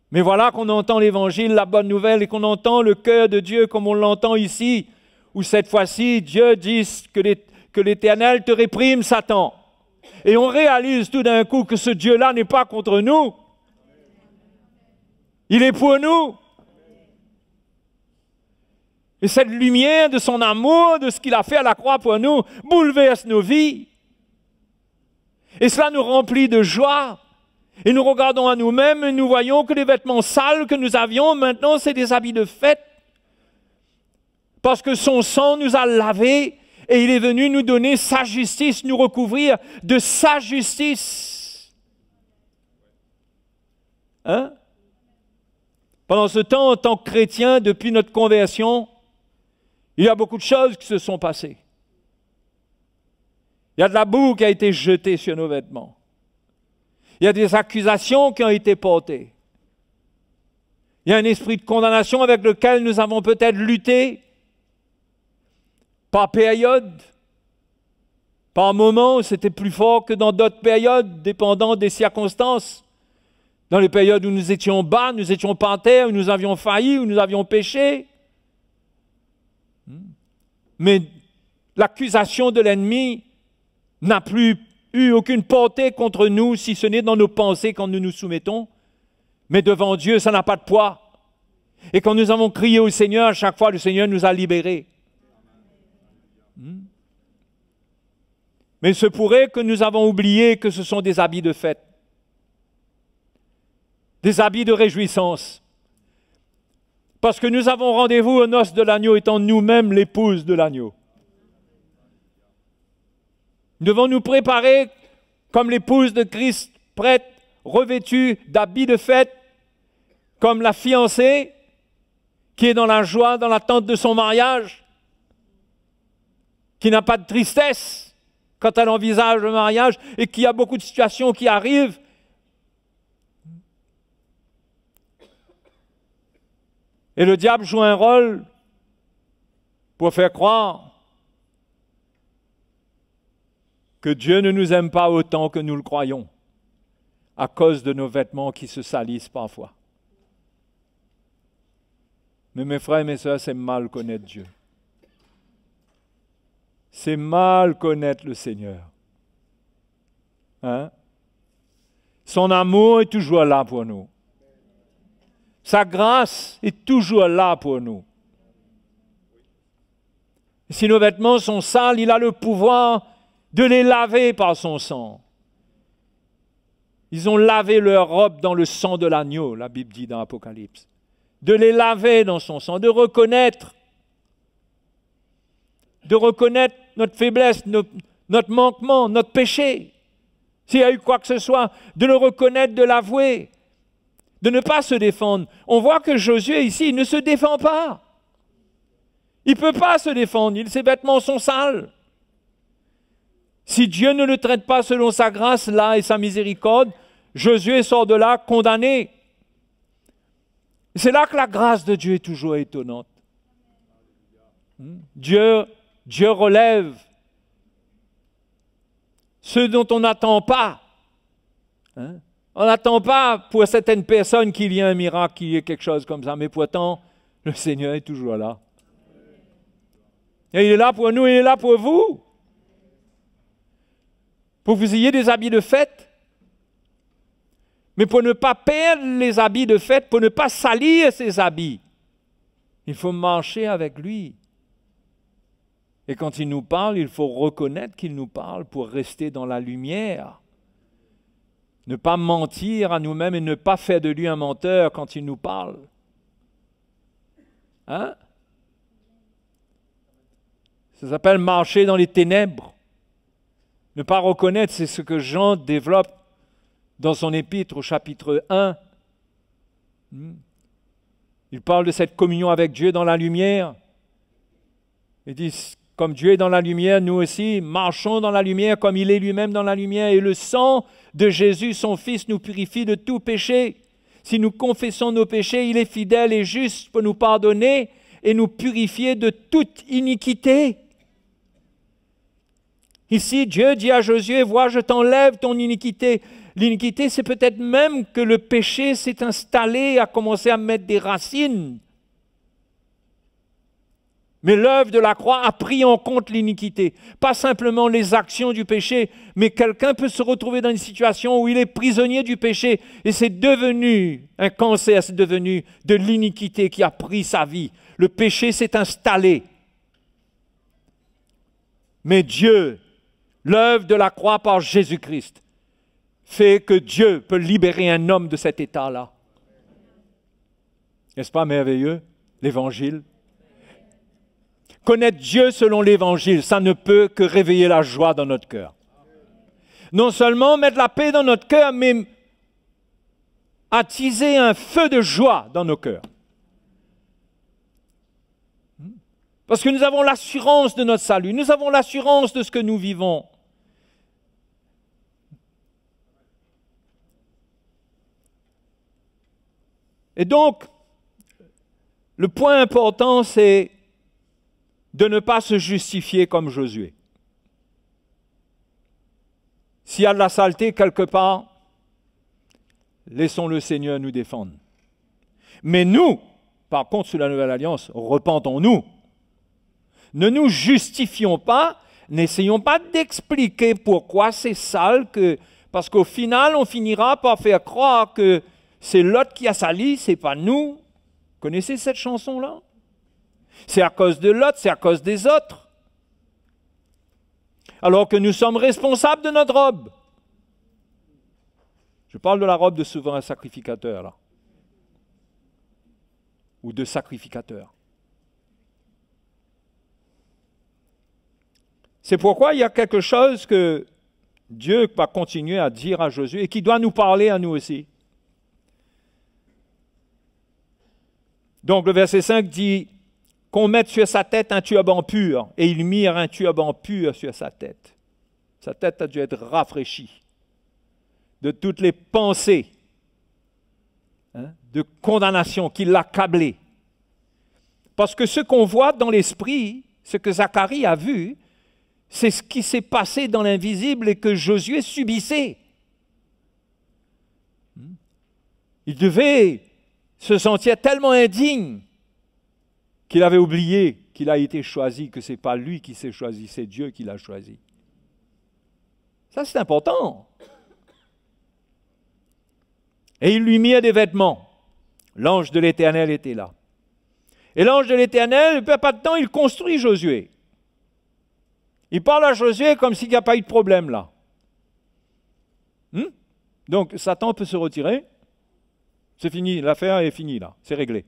Mais voilà qu'on entend l'Évangile, la bonne nouvelle, et qu'on entend le cœur de Dieu comme on l'entend ici, où cette fois-ci, Dieu dit que l'Éternel te réprime, Satan. Et on réalise tout d'un coup que ce Dieu-là n'est pas contre nous. Il est pour nous. Et cette lumière de son amour, de ce qu'il a fait à la croix pour nous, bouleverse nos vies. Et cela nous remplit de joie. Et nous regardons à nous-mêmes et nous voyons que les vêtements sales que nous avions, maintenant, c'est des habits de fête. Parce que son sang nous a lavés et il est venu nous donner sa justice, nous recouvrir de sa justice. Pendant ce temps, en tant que chrétien, depuis notre conversion, il y a beaucoup de choses qui se sont passées. Il y a de la boue qui a été jetée sur nos vêtements. Il y a des accusations qui ont été portées. Il y a un esprit de condamnation avec lequel nous avons peut-être lutté par période, par moment, c'était plus fort que dans d'autres périodes, dépendant des circonstances. Dans les périodes où nous étions bas, nous étions par terre, où nous avions failli, où nous avions péché. Mais l'accusation de l'ennemi n'a plus eu aucune portée contre nous, si ce n'est dans nos pensées quand nous nous soumettons. Mais devant Dieu, ça n'a pas de poids. Et quand nous avons crié au Seigneur, à chaque fois, le Seigneur nous a libérés. Mais il se pourrait que nous avons oublié que ce sont des habits de fête. Des habits de réjouissance. Parce que nous avons rendez-vous aux noces de l'agneau, étant nous-mêmes l'épouse de l'agneau. Nous devons nous préparer comme l'épouse de Christ, prête, revêtue d'habits de fête, comme la fiancée qui est dans la joie, dans l'attente de son mariage, qui n'a pas de tristesse quand elle envisage le mariage et qui a beaucoup de situations qui arrivent. Et le diable joue un rôle pour faire croire que Dieu ne nous aime pas autant que nous le croyons, à cause de nos vêtements qui se salissent parfois. Mais mes frères et mes sœurs, c'est mal connaître Dieu. C'est mal connaître le Seigneur. Son amour est toujours là pour nous. Sa grâce est toujours là pour nous. Si nos vêtements sont sales, il a le pouvoir de les laver par son sang. Ils ont lavé leur robe dans le sang de l'agneau, la Bible dit dans l'Apocalypse. De les laver dans son sang, de reconnaître notre faiblesse, notre manquement, notre péché. S'il y a eu quoi que ce soit, de le reconnaître, de l'avouer, de ne pas se défendre. On voit que Josué ici, il ne se défend pas. Il ne peut pas se défendre, ses vêtements sont sales. Si Dieu ne le traite pas selon sa grâce, là, et sa miséricorde, Josué sort de là condamné. C'est là que la grâce de Dieu est toujours étonnante. Dieu relève ceux dont on n'attend pas. On n'attend pas pour certaines personnes qu'il y ait un miracle, qu'il y ait quelque chose comme ça, mais pourtant, le Seigneur est toujours là. Et il est là pour nous, il est là pour vous. Pour que vous ayez des habits de fête. Mais pour ne pas perdre les habits de fête, pour ne pas salir ces habits, il faut marcher avec lui. Et quand il nous parle, il faut reconnaître qu'il nous parle pour rester dans la lumière. Ne pas mentir à nous-mêmes et ne pas faire de lui un menteur quand il nous parle. Hein? Ça s'appelle marcher dans les ténèbres. Ne pas reconnaître, c'est ce que Jean développe dans son épître au chapitre 1. Il parle de cette communion avec Dieu dans la lumière. Il dit, comme Dieu est dans la lumière, nous aussi marchons dans la lumière comme il est lui-même dans la lumière. Et le sang de Jésus, son Fils, nous purifie de tout péché. Si nous confessons nos péchés, il est fidèle et juste pour nous pardonner et nous purifier de toute iniquité. Ici, Dieu dit à Josué, vois, je t'enlève ton iniquité. L'iniquité, c'est peut-être même que le péché s'est installé, a commencé à mettre des racines. Mais l'œuvre de la croix a pris en compte l'iniquité. Pas simplement les actions du péché, mais quelqu'un peut se retrouver dans une situation où il est prisonnier du péché et c'est devenu un cancer, c'est devenu de l'iniquité qui a pris sa vie. Le péché s'est installé. Mais Dieu, l'œuvre de la croix par Jésus-Christ, fait que Dieu peut libérer un homme de cet état-là. N'est-ce pas merveilleux, l'Évangile? Connaître Dieu selon l'Évangile, ça ne peut que réveiller la joie dans notre cœur. Non seulement mettre la paix dans notre cœur, mais attiser un feu de joie dans nos cœurs. Parce que nous avons l'assurance de notre salut, nous avons l'assurance de ce que nous vivons. Et donc, le point important, c'est de ne pas se justifier comme Josué. S'il y a de la saleté quelque part, laissons le Seigneur nous défendre. Mais nous, par contre, sous la Nouvelle Alliance, repentons-nous. Ne nous justifions pas, n'essayons pas d'expliquer pourquoi c'est sale, parce qu'au final, on finira par faire croire que c'est l'autre qui a sali, c'est pas nous. Connaissez cette chanson-là? C'est à cause de l'autre, c'est à cause des autres. Alors que nous sommes responsables de notre robe. Je parle de la robe de souverain sacrificateur, là. Ou de sacrificateur. C'est pourquoi il y a quelque chose que Dieu va continuer à dire à Josué et qui doit nous parler à nous aussi. Donc le verset 5 dit qu'on mette sur sa tête un turban pur, et ils mirent un turban pur sur sa tête. Sa tête a dû être rafraîchie de toutes les pensées de condamnation qui l'accablaient. Parce que ce qu'on voit dans l'esprit, ce que Zacharie a vu, c'est ce qui s'est passé dans l'invisible et que Josué subissait. Il devait se sentir tellement indigne qu'il avait oublié qu'il a été choisi, que ce n'est pas lui qui s'est choisi, c'est Dieu qui l'a choisi. Ça, c'est important. Et ils lui mirent des vêtements. L'ange de l'Éternel était là. Et l'ange de l'Éternel, peu pas de temps, il construit Josué. Il parle à Josué comme s'il n'y a pas eu de problème là. Donc, Satan peut se retirer. C'est fini, l'affaire est finie là, c'est réglé.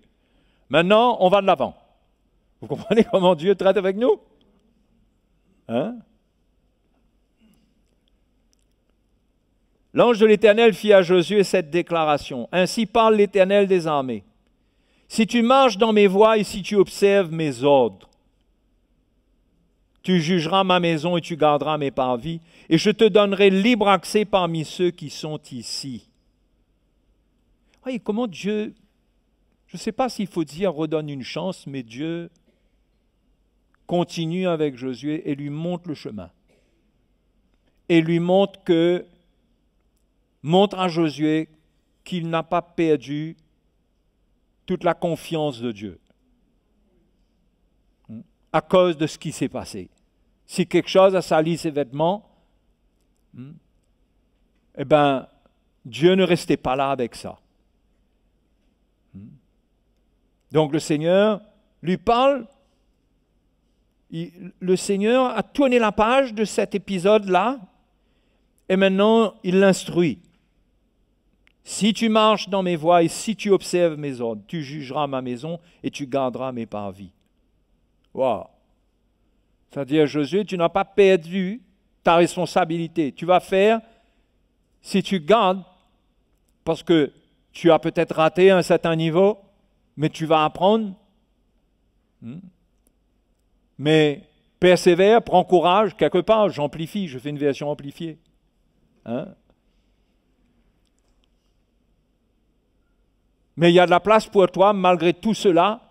Maintenant, on va de l'avant. Vous comprenez comment Dieu traite avec nous? L'ange de l'Éternel fit à Josué cette déclaration. Ainsi parle l'Éternel des armées. Si tu marches dans mes voies et si tu observes mes ordres, tu jugeras ma maison et tu garderas mes parvis, et je te donnerai libre accès parmi ceux qui sont ici. Voyez comment Dieu, je ne sais pas s'il faut dire redonne une chance, mais Dieu continue avec Josué et lui montre le chemin. Et lui montre à Josué qu'il n'a pas perdu toute la confiance de Dieu à cause de ce qui s'est passé. Si quelque chose a sali ses vêtements, eh bien, Dieu ne restait pas là avec ça. Donc le Seigneur lui parle le Seigneur a tourné la page de cet épisode-là et maintenant il l'instruit. Si tu marches dans mes voies et si tu observes mes ordres, tu jugeras ma maison et tu garderas mes parvis. Wow. C'est-à-dire, Josué, tu n'as pas perdu ta responsabilité. Tu vas faire, si tu gardes, parce que tu as peut-être raté un certain niveau, mais tu vas apprendre. Mais persévère, prends courage, quelque part, j'amplifie, je fais une version amplifiée. Mais il y a de la place pour toi, malgré tout cela.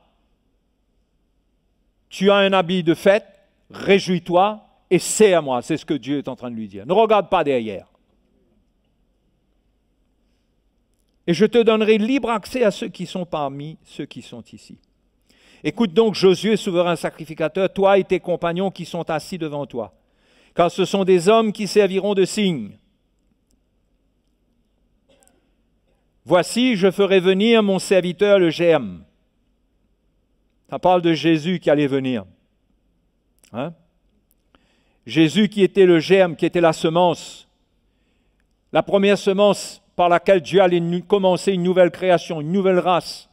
Tu as un habit de fête, réjouis-toi et sais à moi, c'est ce que Dieu est en train de lui dire. Ne regarde pas derrière. Et je te donnerai libre accès à ceux qui sont parmi ceux qui sont ici. Écoute donc, Josué, souverain sacrificateur, toi et tes compagnons qui sont assis devant toi, car ce sont des hommes qui serviront de signe. Voici, je ferai venir mon serviteur le germe. Ça parle de Jésus qui allait venir. Jésus qui était le germe, qui était la semence. La première semence par laquelle Dieu allait commencer une nouvelle création, une nouvelle race.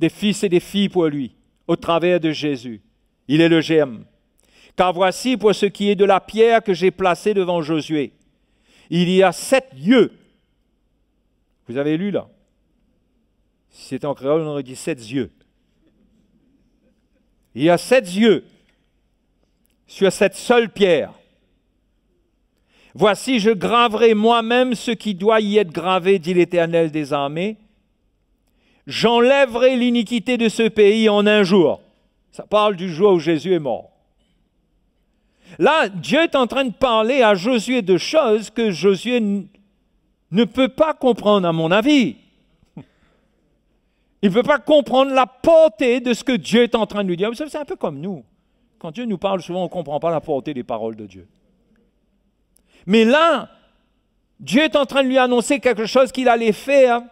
Des fils et des filles pour lui, au travers de Jésus. Il est le germe. Car voici pour ce qui est de la pierre que j'ai placée devant Josué. Il y a 7 yeux. Vous avez lu là? Si c'était en créole, on aurait dit 7 yeux. Il y a 7 yeux sur cette seule pierre. Voici, je graverai moi-même ce qui doit y être gravé, dit l'Éternel des armées. J'enlèverai l'iniquité de ce pays en un jour. Ça parle du jour où Jésus est mort. Là, Dieu est en train de parler à Josué de choses que Josué ne peut pas comprendre, à mon avis. Il ne peut pas comprendre la portée de ce que Dieu est en train de lui dire. C'est un peu comme nous. Quand Dieu nous parle, souvent on ne comprend pas la portée des paroles de Dieu. Mais là, Dieu est en train de lui annoncer quelque chose qu'il allait faire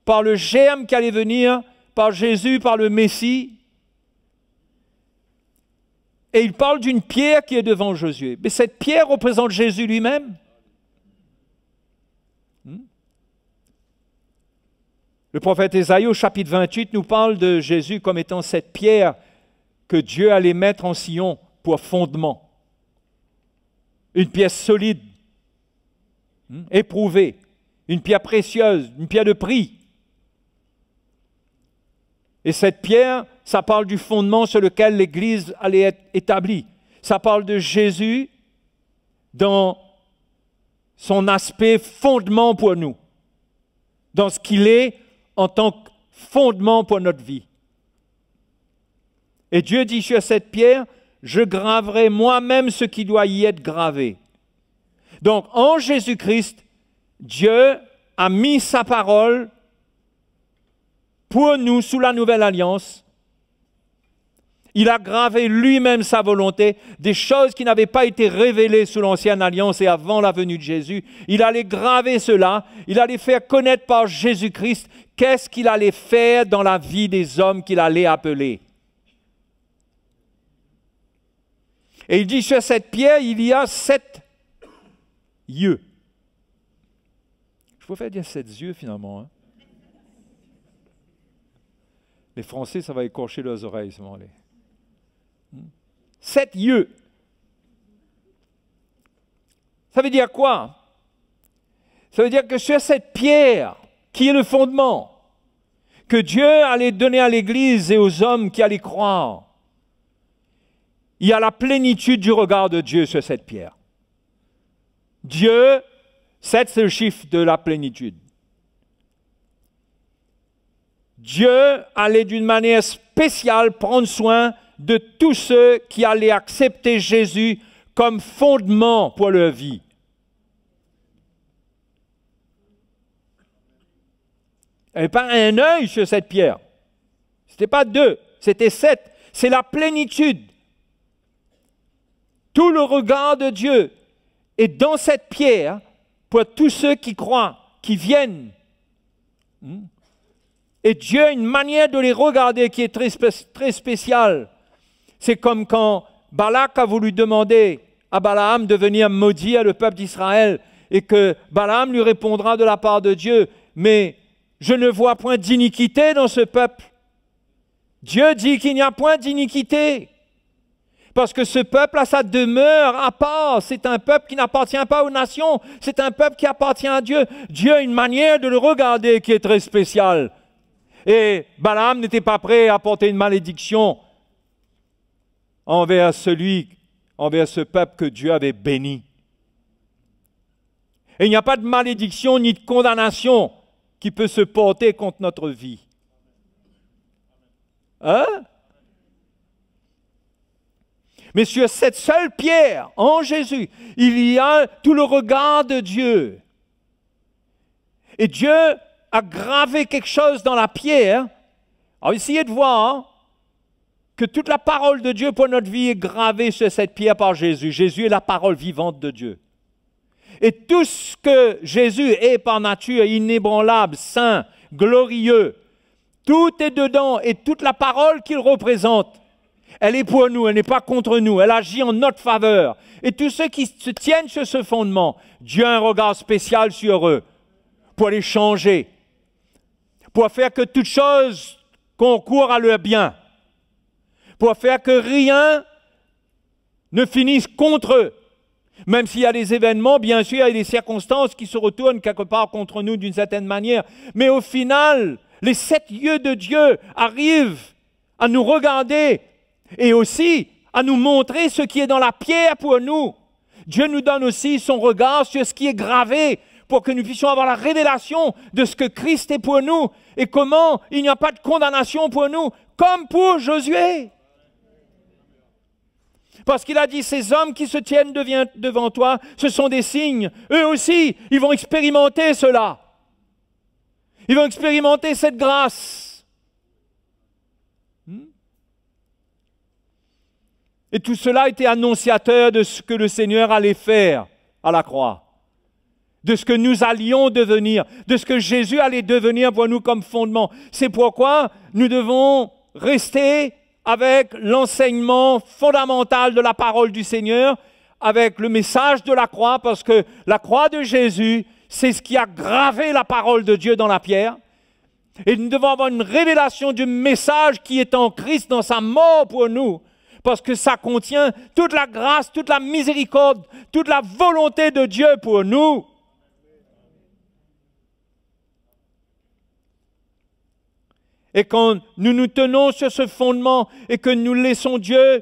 par le germe qui allait venir, par Jésus, par le Messie. Et il parle d'une pierre qui est devant Josué. Mais cette pierre représente Jésus lui-même. Le prophète Ésaïe au chapitre 28 nous parle de Jésus comme étant cette pierre que Dieu allait mettre en Sion pour fondement. Une pierre solide, éprouvée, une pierre précieuse, une pierre de prix. Et cette pierre, ça parle du fondement sur lequel l'Église allait être établie. Ça parle de Jésus dans son aspect fondement pour nous, dans ce qu'il est en tant que fondement pour notre vie. Et Dieu dit sur cette pierre, je graverai moi-même ce qui doit y être gravé. Donc, en Jésus-Christ, Dieu a mis sa parole pour nous sous la nouvelle alliance. Il a gravé lui-même sa volonté, des choses qui n'avaient pas été révélées sous l'ancienne alliance et avant la venue de Jésus. Il allait graver cela, il allait faire connaître par Jésus-Christ qu'est-ce qu'il allait faire dans la vie des hommes qu'il allait appeler. Et il dit sur cette pierre, il y a 7 yeux. Je préfère dire 7 yeux finalement. Les Français, ça va écorcher leurs oreilles, ce moment-là. 7 yeux. Ça veut dire quoi? Ça veut dire que sur cette pierre, qui est le fondement, que Dieu allait donner à l'Église et aux hommes qui allaient croire, il y a la plénitude du regard de Dieu sur cette pierre. Dieu, 7 c'est le chiffre de la plénitude. Dieu allait d'une manière spéciale prendre soin de tous ceux qui allaient accepter Jésus comme fondement pour leur vie. Il n'y avait pas un œil sur cette pierre. Ce n'était pas 2, c'était 7. C'est la plénitude. Tout le regard de Dieu est dans cette pierre pour tous ceux qui croient, qui viennent. Et Dieu a une manière de les regarder qui est très spéciale. C'est comme quand Balak a voulu demander à Balaam de venir maudire le peuple d'Israël et que Balaam lui répondra de la part de Dieu, mais je ne vois point d'iniquité dans ce peuple. Dieu dit qu'il n'y a point d'iniquité. Parce que ce peuple a sa demeure à part. C'est un peuple qui n'appartient pas aux nations. C'est un peuple qui appartient à Dieu. Dieu a une manière de le regarder qui est très spéciale. Et Balaam n'était pas prêt à porter une malédiction envers ce peuple que Dieu avait béni. Et il n'y a pas de malédiction ni de condamnation qui peut se porter contre notre vie. Hein? Mais sur cette seule pierre, en Jésus, il y a tout le regard de Dieu. Et Dieu a gravé quelque chose dans la pierre. Alors essayez de voir que toute la parole de Dieu pour notre vie est gravée sur cette pierre par Jésus. Jésus est la parole vivante de Dieu. Et tout ce que Jésus est par nature, inébranlable, saint, glorieux, tout est dedans et toute la parole qu'il représente, elle est pour nous, elle n'est pas contre nous, elle agit en notre faveur. Et tous ceux qui se tiennent sur ce fondement, Dieu a un regard spécial sur eux pour les changer, pour faire que toute chose concourt à leur bien, pour faire que rien ne finisse contre eux. Même s'il y a des événements, bien sûr, il y a des circonstances qui se retournent quelque part contre nous d'une certaine manière. Mais au final, les 7 yeux de Dieu arrivent à nous regarder et aussi à nous montrer ce qui est dans la pierre pour nous. Dieu nous donne aussi son regard sur ce qui est gravé pour que nous puissions avoir la révélation de ce que Christ est pour nous et comment il n'y a pas de condamnation pour nous, comme pour Josué. Parce qu'il a dit, ces hommes qui se tiennent devant toi, ce sont des signes. Eux aussi, ils vont expérimenter cela. Ils vont expérimenter cette grâce. Et tout cela était annonciateur de ce que le Seigneur allait faire à la croix. De ce que nous allions devenir. De ce que Jésus allait devenir pour nous comme fondement. C'est pourquoi nous devons rester avec l'enseignement fondamental de la parole du Seigneur, avec le message de la croix, parce que la croix de Jésus, c'est ce qui a gravé la parole de Dieu dans la pierre. Et nous devons avoir une révélation du message qui est en Christ dans sa mort pour nous, parce que ça contient toute la grâce, toute la miséricorde, toute la volonté de Dieu pour nous. Et quand nous nous tenons sur ce fondement et que nous laissons Dieu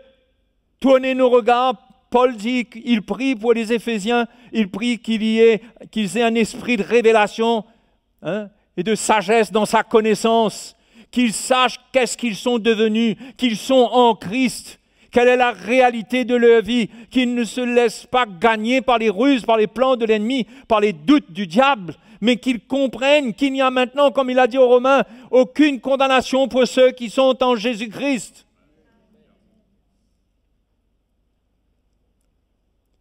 tourner nos regards, Paul dit qu'il prie pour les Éphésiens, il prie qu'ils aient un esprit de révélation et de sagesse dans sa connaissance, qu'ils sachent qu'est-ce qu'ils sont devenus, qu'ils sont en Christ, quelle est la réalité de leur vie, qu'ils ne se laissent pas gagner par les ruses, par les plans de l'ennemi, par les doutes du diable, mais qu'ils comprennent qu'il n'y a maintenant, comme il a dit aux Romains, aucune condamnation pour ceux qui sont en Jésus-Christ.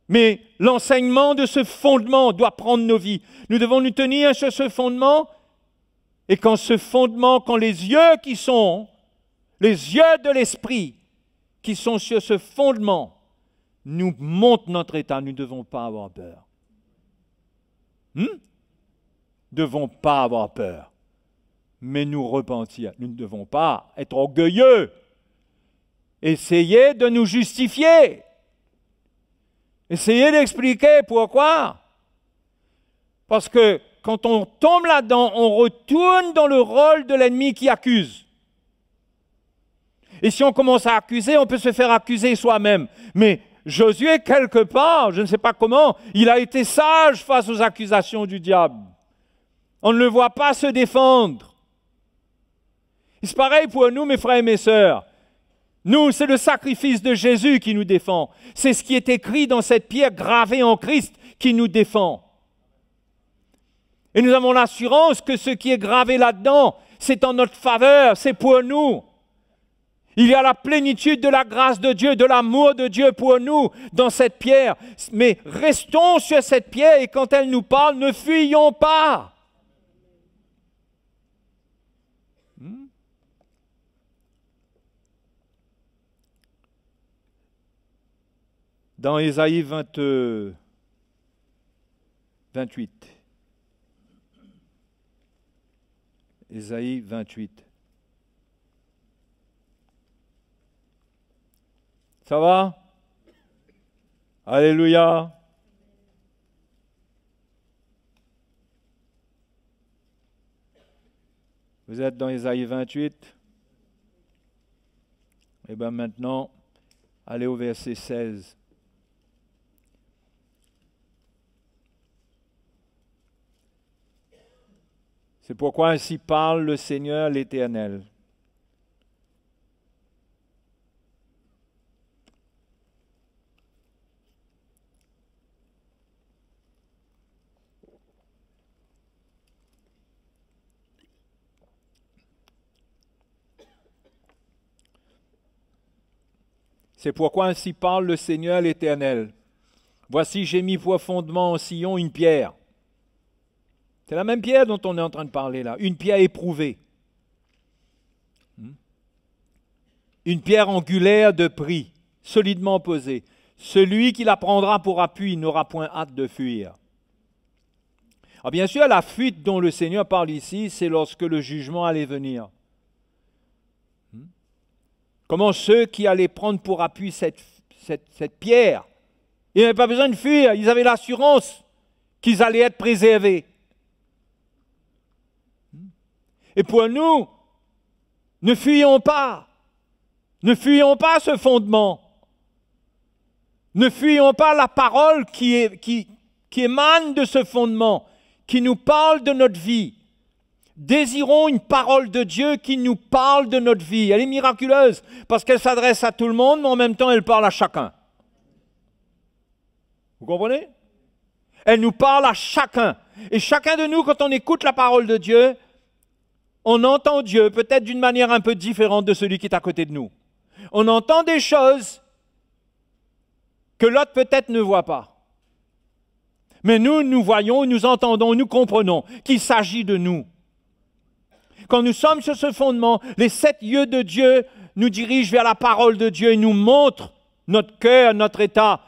Mais l'enseignement de ce fondement doit prendre nos vies. Nous devons nous tenir sur ce fondement, et quand ce fondement, quand les yeux de l'esprit qui sont sur ce fondement nous montrent notre état, nous ne devons pas avoir peur. Nous ne devons pas avoir peur, mais nous repentir. Nous ne devons pas être orgueilleux, essayer de nous justifier, essayer d'expliquer pourquoi. Parce que quand on tombe là-dedans, on retourne dans le rôle de l'ennemi qui accuse. Et si on commence à accuser, on peut se faire accuser soi-même. Mais Josué, quelque part, je ne sais pas comment, il a été sage face aux accusations du diable. On ne le voit pas se défendre. C'est pareil pour nous, mes frères et mes sœurs. Nous, c'est le sacrifice de Jésus qui nous défend. C'est ce qui est écrit dans cette pierre gravée en Christ qui nous défend. Et nous avons l'assurance que ce qui est gravé là-dedans, c'est en notre faveur, c'est pour nous. Il y a la plénitude de la grâce de Dieu, de l'amour de Dieu pour nous dans cette pierre. Mais restons sur cette pierre et quand elle nous parle, ne fuyons pas. dans Ésaïe 28. Ésaïe 28. Ça va? Alléluia. Vous êtes dans Ésaïe 28. Et bien maintenant, allez au verset 16. C'est pourquoi ainsi parle le Seigneur l'Éternel. C'est pourquoi ainsi parle le Seigneur l'Éternel. Voici, j'ai mis pour fondement en Sion une pierre. C'est la même pierre dont on est en train de parler là, une pierre éprouvée. Une pierre angulaire de prix, solidement posée. Celui qui la prendra pour appui n'aura point hâte de fuir. Alors bien sûr, la fuite dont le Seigneur parle ici, c'est lorsque le jugement allait venir. Comment ceux qui allaient prendre pour appui cette pierre, ils n'avaient pas besoin de fuir, ils avaient l'assurance qu'ils allaient être préservés. Et pour nous, ne fuyons pas ce fondement. Ne fuyons pas la parole qui émane de ce fondement, qui nous parle de notre vie. Désirons une parole de Dieu qui nous parle de notre vie. Elle est miraculeuse parce qu'elle s'adresse à tout le monde, mais en même temps, elle parle à chacun. Vous comprenez? Elle nous parle à chacun. Et chacun de nous, quand on écoute la parole de Dieu, on entend Dieu peut-être d'une manière un peu différente de celui qui est à côté de nous. On entend des choses que l'autre peut-être ne voit pas. Mais nous voyons, nous entendons, nous comprenons qu'il s'agit de nous. Quand nous sommes sur ce fondement, les 7 yeux de Dieu nous dirigent vers la parole de Dieu et nous montrent notre cœur, notre état,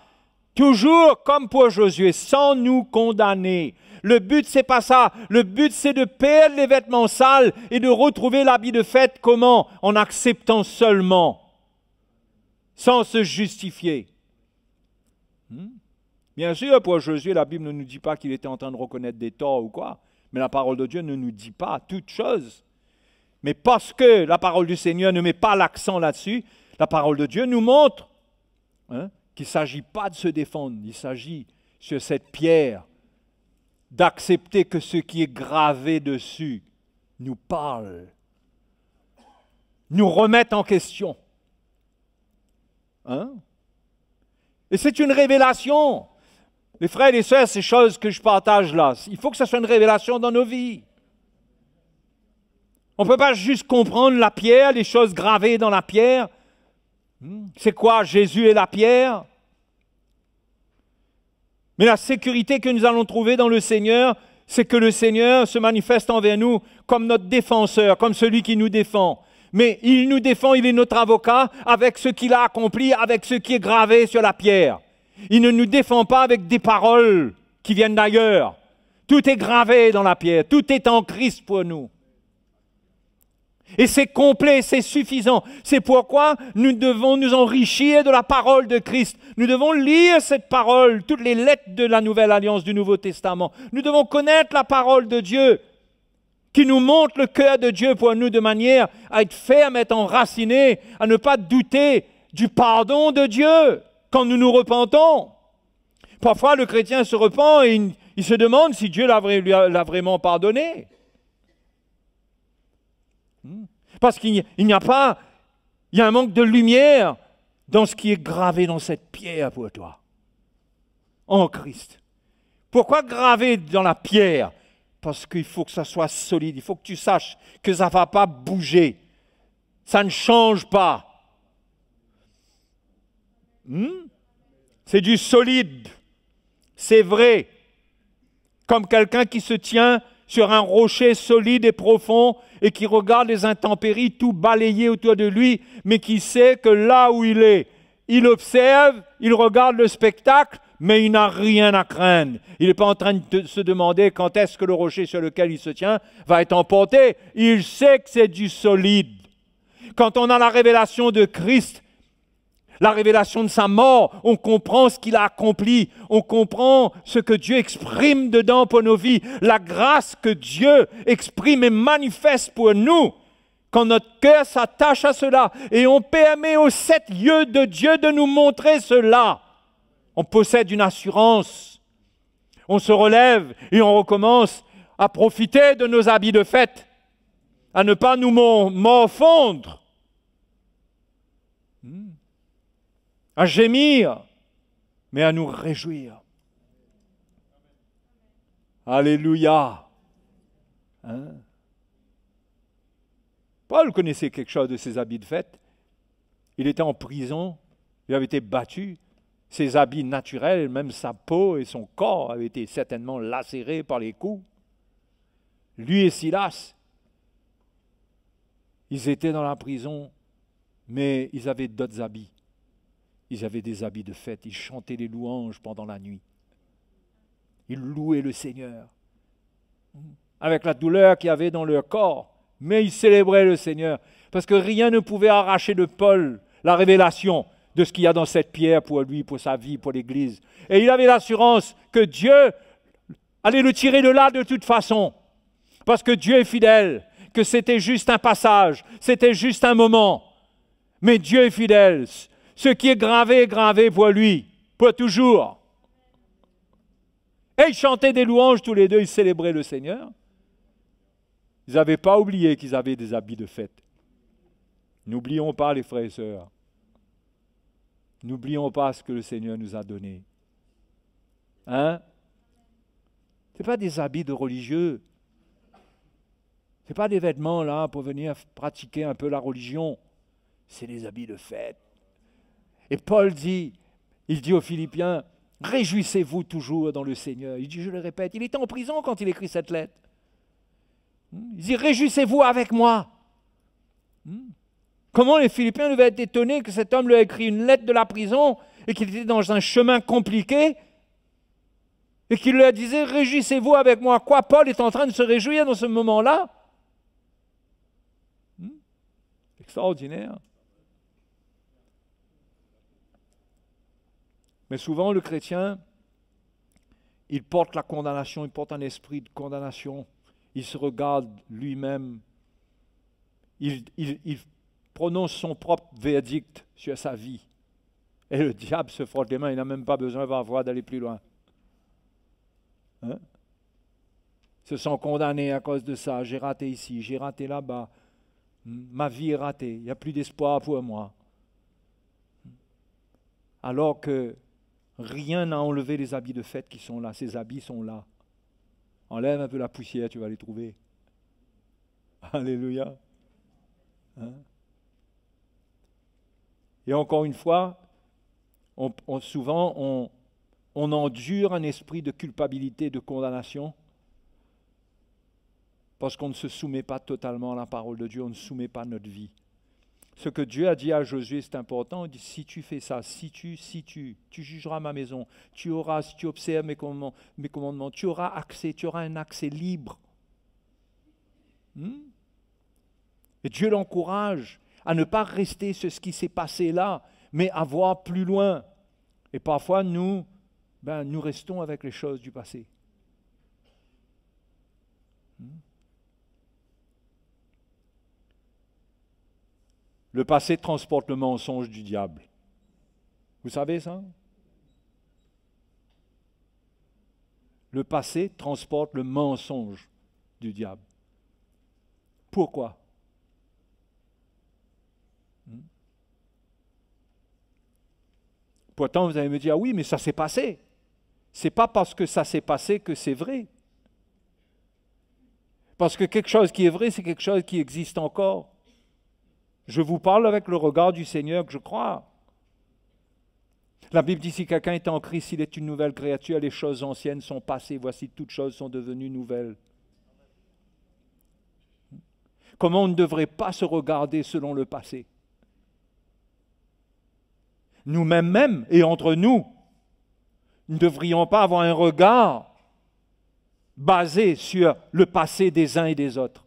toujours comme pour Josué, sans nous condamner. Le but, c'est pas ça. Le but, c'est de perdre les vêtements sales et de retrouver l'habit de fête. Comment? En acceptant seulement, sans se justifier. Bien sûr, pour Josué, la Bible ne nous dit pas qu'il était en train de reconnaître des torts ou quoi, mais la parole de Dieu ne nous dit pas toute chose. Mais parce que la parole du Seigneur ne met pas l'accent là-dessus, la parole de Dieu nous montre qu'il ne s'agit pas de se défendre, il s'agit sur cette pierre d'accepter que ce qui est gravé dessus nous parle, nous remette en question. Et c'est une révélation. Les frères et les sœurs, ces choses que je partage là, il faut que ce soit une révélation dans nos vies. On ne peut pas juste comprendre la pierre, les choses gravées dans la pierre. C'est quoi Jésus et la pierre? Mais la sécurité que nous allons trouver dans le Seigneur, c'est que le Seigneur se manifeste envers nous comme notre défenseur, comme celui qui nous défend. Mais il nous défend, il est notre avocat avec ce qu'il a accompli, avec ce qui est gravé sur la pierre. Il ne nous défend pas avec des paroles qui viennent d'ailleurs. Tout est gravé dans la pierre, tout est en Christ pour nous. Et c'est complet, c'est suffisant. C'est pourquoi nous devons nous enrichir de la parole de Christ. Nous devons lire cette parole, toutes les lettres de la Nouvelle Alliance du Nouveau Testament. Nous devons connaître la parole de Dieu qui nous montre le cœur de Dieu pour nous de manière à être ferme, à être enraciné, à ne pas douter du pardon de Dieu quand nous nous repentons. Parfois, le chrétien se repent et il se demande si Dieu l'a vraiment pardonné. Parce qu'il n'y a pas, il y a un manque de lumière dans ce qui est gravé dans cette pierre pour toi, en Christ. Pourquoi graver dans la pierre? Parce qu'il faut que ça soit solide, il faut que tu saches que ça ne va pas bouger, ça ne change pas. C'est du solide, c'est vrai, comme quelqu'un qui se tient sur un rocher solide et profond et qui regarde les intempéries tout balayées autour de lui, mais qui sait que là où il est, il observe, il regarde le spectacle, mais il n'a rien à craindre. Il n'est pas en train de se demander quand est-ce que le rocher sur lequel il se tient va être emporté. Il sait que c'est du solide. Quand on a la révélation de Christ, la révélation de sa mort, on comprend ce qu'il a accompli, on comprend ce que Dieu exprime dedans pour nos vies, la grâce que Dieu exprime et manifeste pour nous. Quand notre cœur s'attache à cela et on permet aux 7 yeux de Dieu de nous montrer cela, on possède une assurance. On se relève et on recommence à profiter de nos habits de fête, à ne pas nous morfondre, à gémir, mais à nous réjouir. Alléluia. Hein? Paul connaissait quelque chose de ses habits de fête. Il était en prison, il avait été battu. Ses habits naturels, même sa peau et son corps avaient été certainement lacérés par les coups. Lui et Silas, ils étaient dans la prison, mais ils avaient d'autres habits. Ils avaient des habits de fête, ils chantaient les louanges pendant la nuit. Ils louaient le Seigneur, avec la douleur qu'il y avait dans leur corps, mais ils célébraient le Seigneur, parce que rien ne pouvait arracher de Paul la révélation de ce qu'il y a dans cette pierre pour lui, pour sa vie, pour l'Église. Et il avait l'assurance que Dieu allait le tirer de là de toute façon, parce que Dieu est fidèle, que c'était juste un passage, c'était juste un moment. Mais Dieu est fidèle. Ce qui est gravé pour lui, pour toujours. Et ils chantaient des louanges tous les deux, ils célébraient le Seigneur. Ils n'avaient pas oublié qu'ils avaient des habits de fête. N'oublions pas, les frères et sœurs. N'oublions pas ce que le Seigneur nous a donné. Hein? Ce n'est pas des habits de religieux. Ce n'est pas des vêtements là pour venir pratiquer un peu la religion. C'est des habits de fête. Et Paul dit, il dit aux Philippiens, réjouissez-vous toujours dans le Seigneur. Il dit, je le répète, il était en prison quand il écrit cette lettre. Il dit, réjouissez-vous avec moi. Comment les Philippiens devaient être étonnés que cet homme lui ait écrit une lettre de la prison et qu'il était dans un chemin compliqué et qu'il leur disait, réjouissez-vous avec moi. Quoi, Paul est en train de se réjouir dans ce moment-là? Extraordinaire. Mais souvent, le chrétien, il porte la condamnation, il porte un esprit de condamnation. Il se regarde lui-même. Il prononce son propre verdict sur sa vie. Et le diable se frotte les mains, il n'a même pas besoin d'aller plus loin. Hein? Se sent condamné à cause de ça. J'ai raté ici, j'ai raté là-bas. Ma vie est ratée, il n'y a plus d'espoir pour moi. Alors que rien n'a enlevé les habits de fête qui sont là. Ces habits sont là. Enlève un peu la poussière, tu vas les trouver. Alléluia. Hein? Et encore une fois, souvent on endure un esprit de culpabilité, de condamnation, parce qu'on ne se soumet pas totalement à la parole de Dieu, on ne soumet pas notre vie. Ce que Dieu a dit à Josué, c'est important. Il dit, si tu fais ça, si tu jugeras ma maison, tu auras, si tu observes mes commandements, tu auras un accès libre. Et Dieu l'encourage à ne pas rester sur ce qui s'est passé là, mais à voir plus loin. Et parfois, nous restons avec les choses du passé. Le passé transporte le mensonge du diable. Vous savez ça? Le passé transporte le mensonge du diable. Pourquoi? Pourtant, vous allez me dire, ah oui, mais ça s'est passé. Ce n'est pas parce que ça s'est passé que c'est vrai. Parce que quelque chose qui est vrai, c'est quelque chose qui existe encore. Je vous parle avec le regard du Seigneur que je crois. La Bible dit, si quelqu'un est en Christ, il est une nouvelle créature, les choses anciennes sont passées, voici toutes choses sont devenues nouvelles. Comment on ne devrait pas se regarder selon le passé? nous-mêmes même et entre nous, nous ne devrions pas avoir un regard basé sur le passé des uns et des autres.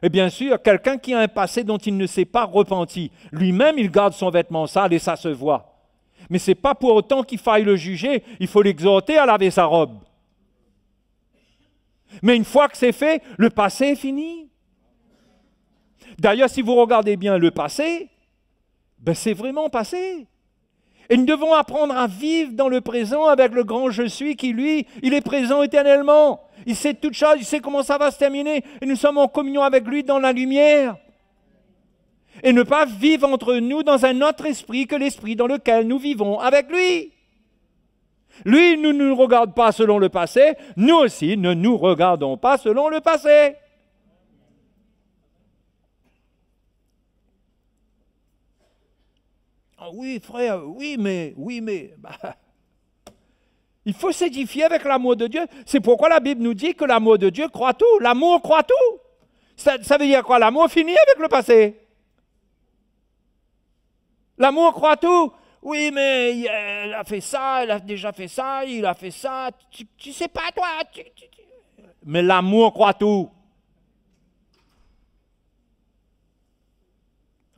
Et bien sûr, quelqu'un qui a un passé dont il ne s'est pas repenti, lui-même il garde son vêtement sale et ça se voit. Mais ce n'est pas pour autant qu'il faille le juger, il faut l'exhorter à laver sa robe. Mais une fois que c'est fait, le passé est fini. D'ailleurs, si vous regardez bien le passé, ben c'est vraiment passé. Et nous devons apprendre à vivre dans le présent avec le grand je suis qui, lui, il est présent éternellement. Il sait toutes choses, il sait comment ça va se terminer. Et nous sommes en communion avec lui dans la lumière. Et ne pas vivre entre nous dans un autre esprit que l'esprit dans lequel nous vivons avec lui. Lui ne nous regarde pas selon le passé, nous aussi ne nous regardons pas selon le passé. Ah oui, frère, oui, mais, il faut s'édifier avec l'amour de Dieu. C'est pourquoi la Bible nous dit que l'amour de Dieu croit tout. L'amour croit tout. Ça veut dire quoi? L'amour finit avec le passé. L'amour croit tout. Oui, mais il a fait ça, il a déjà fait ça, il a fait ça. Tu sais pas, toi. Mais l'amour croit tout.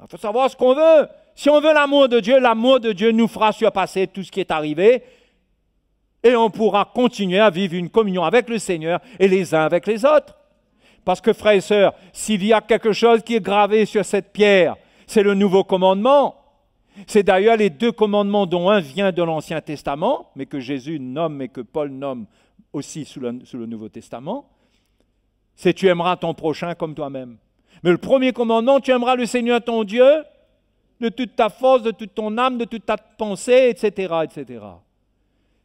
Il faut savoir ce qu'on veut. Si on veut l'amour de Dieu nous fera surpasser tout ce qui est arrivé et on pourra continuer à vivre une communion avec le Seigneur et les uns avec les autres. Parce que, frères et sœurs, s'il y a quelque chose qui est gravé sur cette pierre, c'est le nouveau commandement. C'est d'ailleurs les deux commandements dont un vient de l'Ancien Testament, mais que Jésus nomme et que Paul nomme aussi sous le Nouveau Testament. C'est tu aimeras ton prochain comme toi-même. Mais le premier commandement, tu aimeras le Seigneur ton Dieu de toute ta force, de toute ton âme, de toute ta pensée, etc., etc.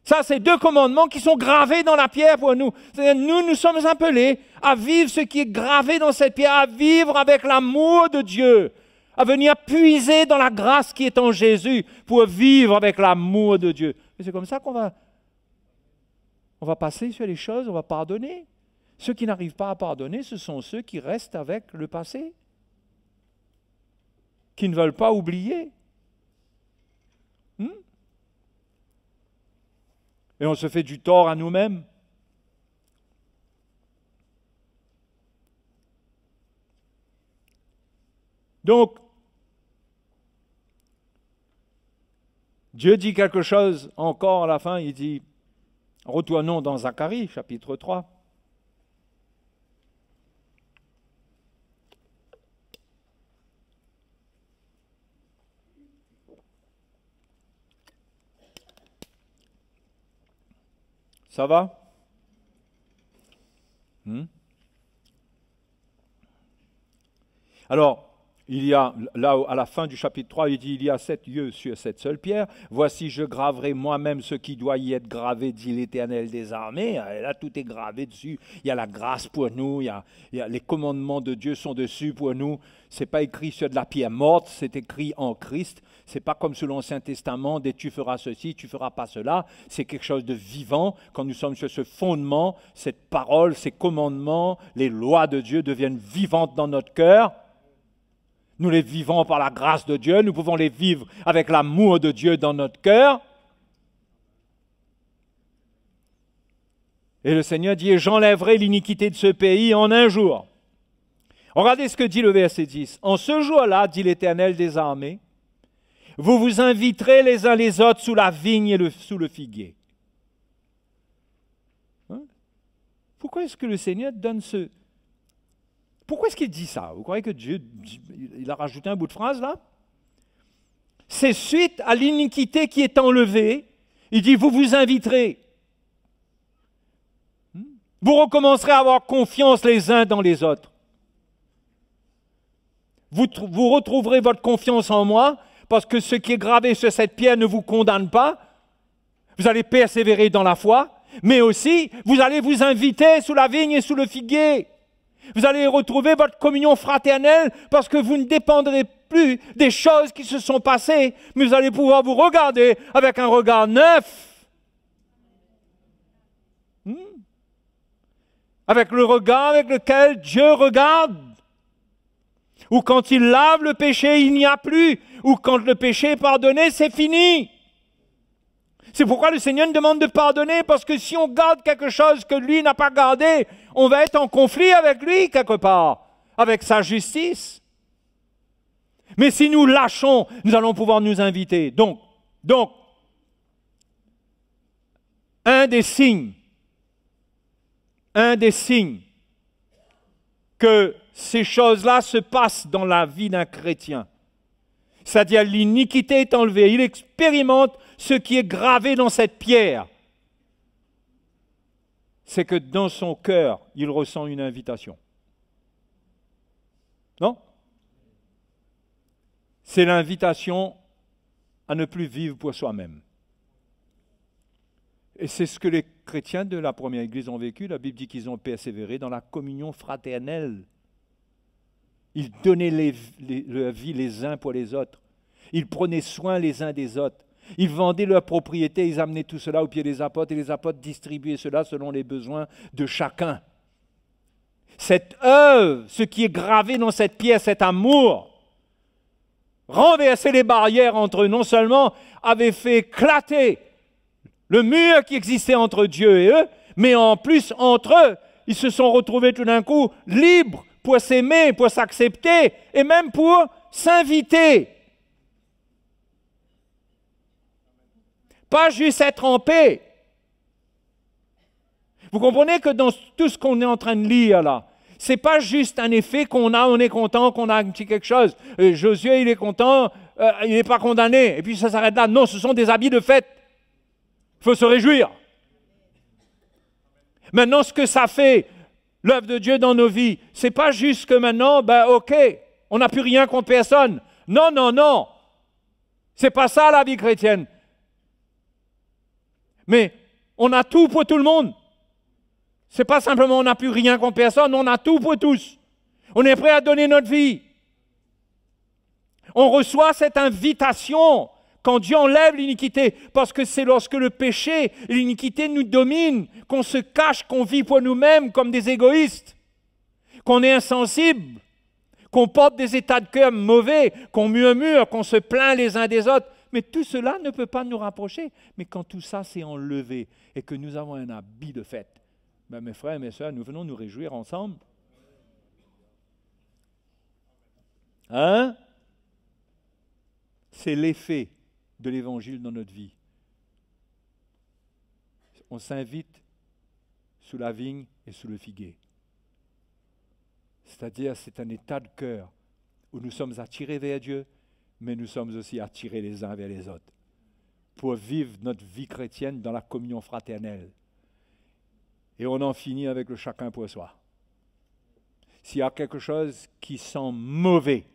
Ça, c'est deux commandements qui sont gravés dans la pierre pour nous. C'est-à-dire, nous sommes appelés à vivre ce qui est gravé dans cette pierre, à vivre avec l'amour de Dieu, à venir puiser dans la grâce qui est en Jésus pour vivre avec l'amour de Dieu. Et c'est comme ça qu'on va passer sur les choses, on va pardonner. Ceux qui n'arrivent pas à pardonner, ce sont ceux qui restent avec le passé, qui ne veulent pas oublier. Et on se fait du tort à nous-mêmes. Donc, Dieu dit quelque chose encore à la fin, il dit, retournons dans Zacharie, chapitre 3. Ça va? Alors, il y a, là, à la fin du chapitre 3, il dit, il y a 7 yeux sur cette seule pierre. Voici, je graverai moi-même ce qui doit y être gravé, dit l'Éternel des armées. Et là, tout est gravé dessus. Il y a la grâce pour nous, il y a les commandements de Dieu sont dessus pour nous. Ce n'est pas écrit sur de la pierre morte, c'est écrit en Christ. Ce n'est pas comme sur l'Ancien Testament, des tu feras ceci, tu ne feras pas cela. C'est quelque chose de vivant. Quand nous sommes sur ce fondement, cette parole, ces commandements, les lois de Dieu deviennent vivantes dans notre cœur. Nous les vivons par la grâce de Dieu, nous pouvons les vivre avec l'amour de Dieu dans notre cœur. Et le Seigneur dit, j'enlèverai l'iniquité de ce pays en un jour. Regardez ce que dit le verset 10. En ce jour-là, dit l'Éternel des armées, vous vous inviterez les uns les autres sous la vigne et sous le figuier. Pourquoi est-ce que le Seigneur donne ce... Pourquoi est-ce qu'il dit ça? Vous croyez que Dieu il a rajouté un bout de phrase là? C'est suite à l'iniquité qui est enlevée. Il dit, vous vous inviterez. Vous recommencerez à avoir confiance les uns dans les autres. Vous retrouverez votre confiance en moi parce que ce qui est gravé sur cette pierre ne vous condamne pas. Vous allez persévérer dans la foi, mais aussi vous allez vous inviter sous la vigne et sous le figuier. Vous allez retrouver votre communion fraternelle parce que vous ne dépendrez plus des choses qui se sont passées, mais vous allez pouvoir vous regarder avec un regard neuf. Avec le regard avec lequel Dieu regarde. Ou quand il lave le péché, il n'y a plus. où quand le péché est pardonné, c'est fini. C'est pourquoi le Seigneur nous demande de pardonner, parce que si on garde quelque chose que lui n'a pas gardé, on va être en conflit avec lui quelque part, avec sa justice. Mais si nous lâchons, nous allons pouvoir nous inviter. Donc, un des signes que ces choses-là se passent dans la vie d'un chrétien, c'est-à-dire l'iniquité est enlevée, il expérimente ce qui est gravé dans cette pierre, c'est que dans son cœur, il ressent une invitation. Non? C'est l'invitation à ne plus vivre pour soi-même. Et c'est ce que les chrétiens de la première Église ont vécu. La Bible dit qu'ils ont persévéré dans la communion fraternelle. Ils donnaient leur vie les uns pour les autres. Ils prenaient soin les uns des autres. Ils vendaient leurs propriétés, ils amenaient tout cela au pied des apôtres et les apôtres distribuaient cela selon les besoins de chacun. Cette œuvre, ce qui est gravé dans cette pierre, cet amour, renverser les barrières entre eux, non seulement avait fait éclater le mur qui existait entre Dieu et eux, mais en plus, entre eux, ils se sont retrouvés tout d'un coup libres pour s'aimer, pour s'accepter et même pour s'inviter. Pas juste être en paix. Vous comprenez que dans tout ce qu'on est en train de lire là, c'est pas juste un effet qu'on a, on est content, qu'on a un petit quelque chose. Josué, il est content, il n'est pas condamné, et puis ça s'arrête là. Non, ce sont des habits de fête. Il faut se réjouir. Maintenant, ce que ça fait, l'œuvre de Dieu dans nos vies, c'est pas juste que maintenant, ok, on n'a plus rien contre personne. Non, non, non. C'est pas ça la vie chrétienne. Mais on a tout pour tout le monde. C'est pas simplement on n'a plus rien contre personne, on a tout pour tous. On est prêt à donner notre vie. On reçoit cette invitation quand Dieu enlève l'iniquité, parce que c'est lorsque le péché et l'iniquité nous dominent, qu'on se cache, qu'on vit pour nous-mêmes comme des égoïstes, qu'on est insensible, qu'on porte des états de cœur mauvais, qu'on murmure, qu'on se plaint les uns des autres. Mais tout cela ne peut pas nous rapprocher. Mais quand tout ça s'est enlevé et que nous avons un habit de fête, mes frères et mes sœurs, nous venons nous réjouir ensemble. Hein? C'est l'effet de l'Évangile dans notre vie. On s'invite sous la vigne et sous le figuier. C'est-à-dire, c'est un état de cœur où nous sommes attirés vers Dieu, mais nous sommes aussi attirés les uns vers les autres pour vivre notre vie chrétienne dans la communion fraternelle. Et on en finit avec le chacun pour soi. S'il y a quelque chose qui sent mauvais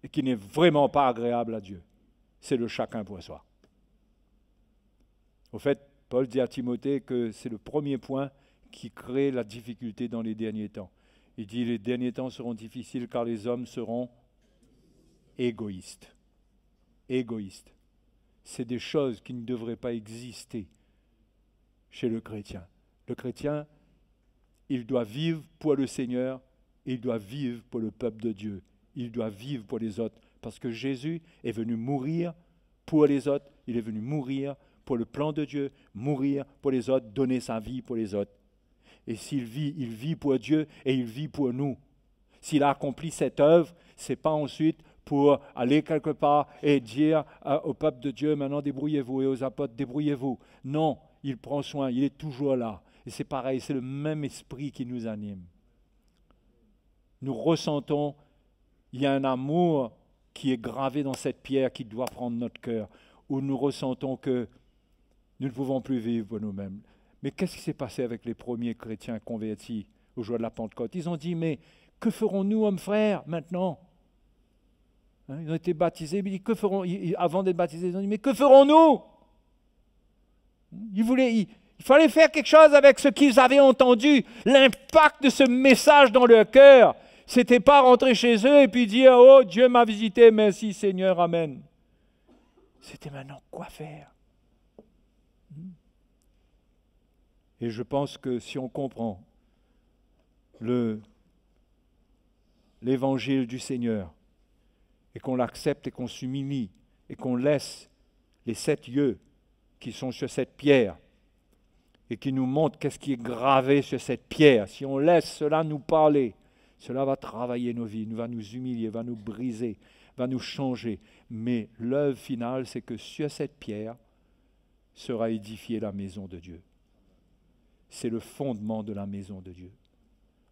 et qui n'est vraiment pas agréable à Dieu, c'est le chacun pour soi. Au fait, Paul dit à Timothée que c'est le premier point qui crée la difficulté dans les derniers temps. Il dit les derniers temps seront difficiles car les hommes seront égoïstes. Égoïstes. C'est des choses qui ne devraient pas exister chez le chrétien. Le chrétien, il doit vivre pour le Seigneur et il doit vivre pour le peuple de Dieu. Il doit vivre pour les autres parce que Jésus est venu mourir pour les autres. Il est venu mourir pour le plan de Dieu, mourir pour les autres, donner sa vie pour les autres. Et s'il vit, il vit pour Dieu et il vit pour nous. S'il a accompli cette œuvre, ce n'est pas ensuite pour aller quelque part et dire au peuple de Dieu, maintenant débrouillez-vous, et aux apôtres, débrouillez-vous. Non, il prend soin, il est toujours là. Et c'est pareil, c'est le même esprit qui nous anime. Nous ressentons, il y a un amour qui est gravé dans cette pierre qui doit prendre notre cœur, où nous ressentons que nous ne pouvons plus vivre pour nous-mêmes. Mais qu'est-ce qui s'est passé avec les premiers chrétiens convertis au jour de la Pentecôte? Ils ont dit, mais que ferons-nous, hommes frères, maintenant? Ils ont été baptisés, mais que ferons, avant d'être baptisés, ils ont dit, mais que ferons-nous? Il fallait faire quelque chose avec ce qu'ils avaient entendu. L'impact de ce message dans leur cœur, c'était pas rentrer chez eux et puis dire, oh, Dieu m'a visité, merci Seigneur, amen. C'était maintenant quoi faire? Et je pense que si on comprend l'évangile du Seigneur, et qu'on l'accepte et qu'on s'humilie et qu'on laisse les 7 yeux qui sont sur cette pierre et qui nous montrent qu'est-ce qui est gravé sur cette pierre. Si on laisse cela nous parler, cela va travailler nos vies, va nous humilier, va nous briser, va nous changer. Mais l'œuvre finale, c'est que sur cette pierre sera édifiée la maison de Dieu. C'est le fondement de la maison de Dieu.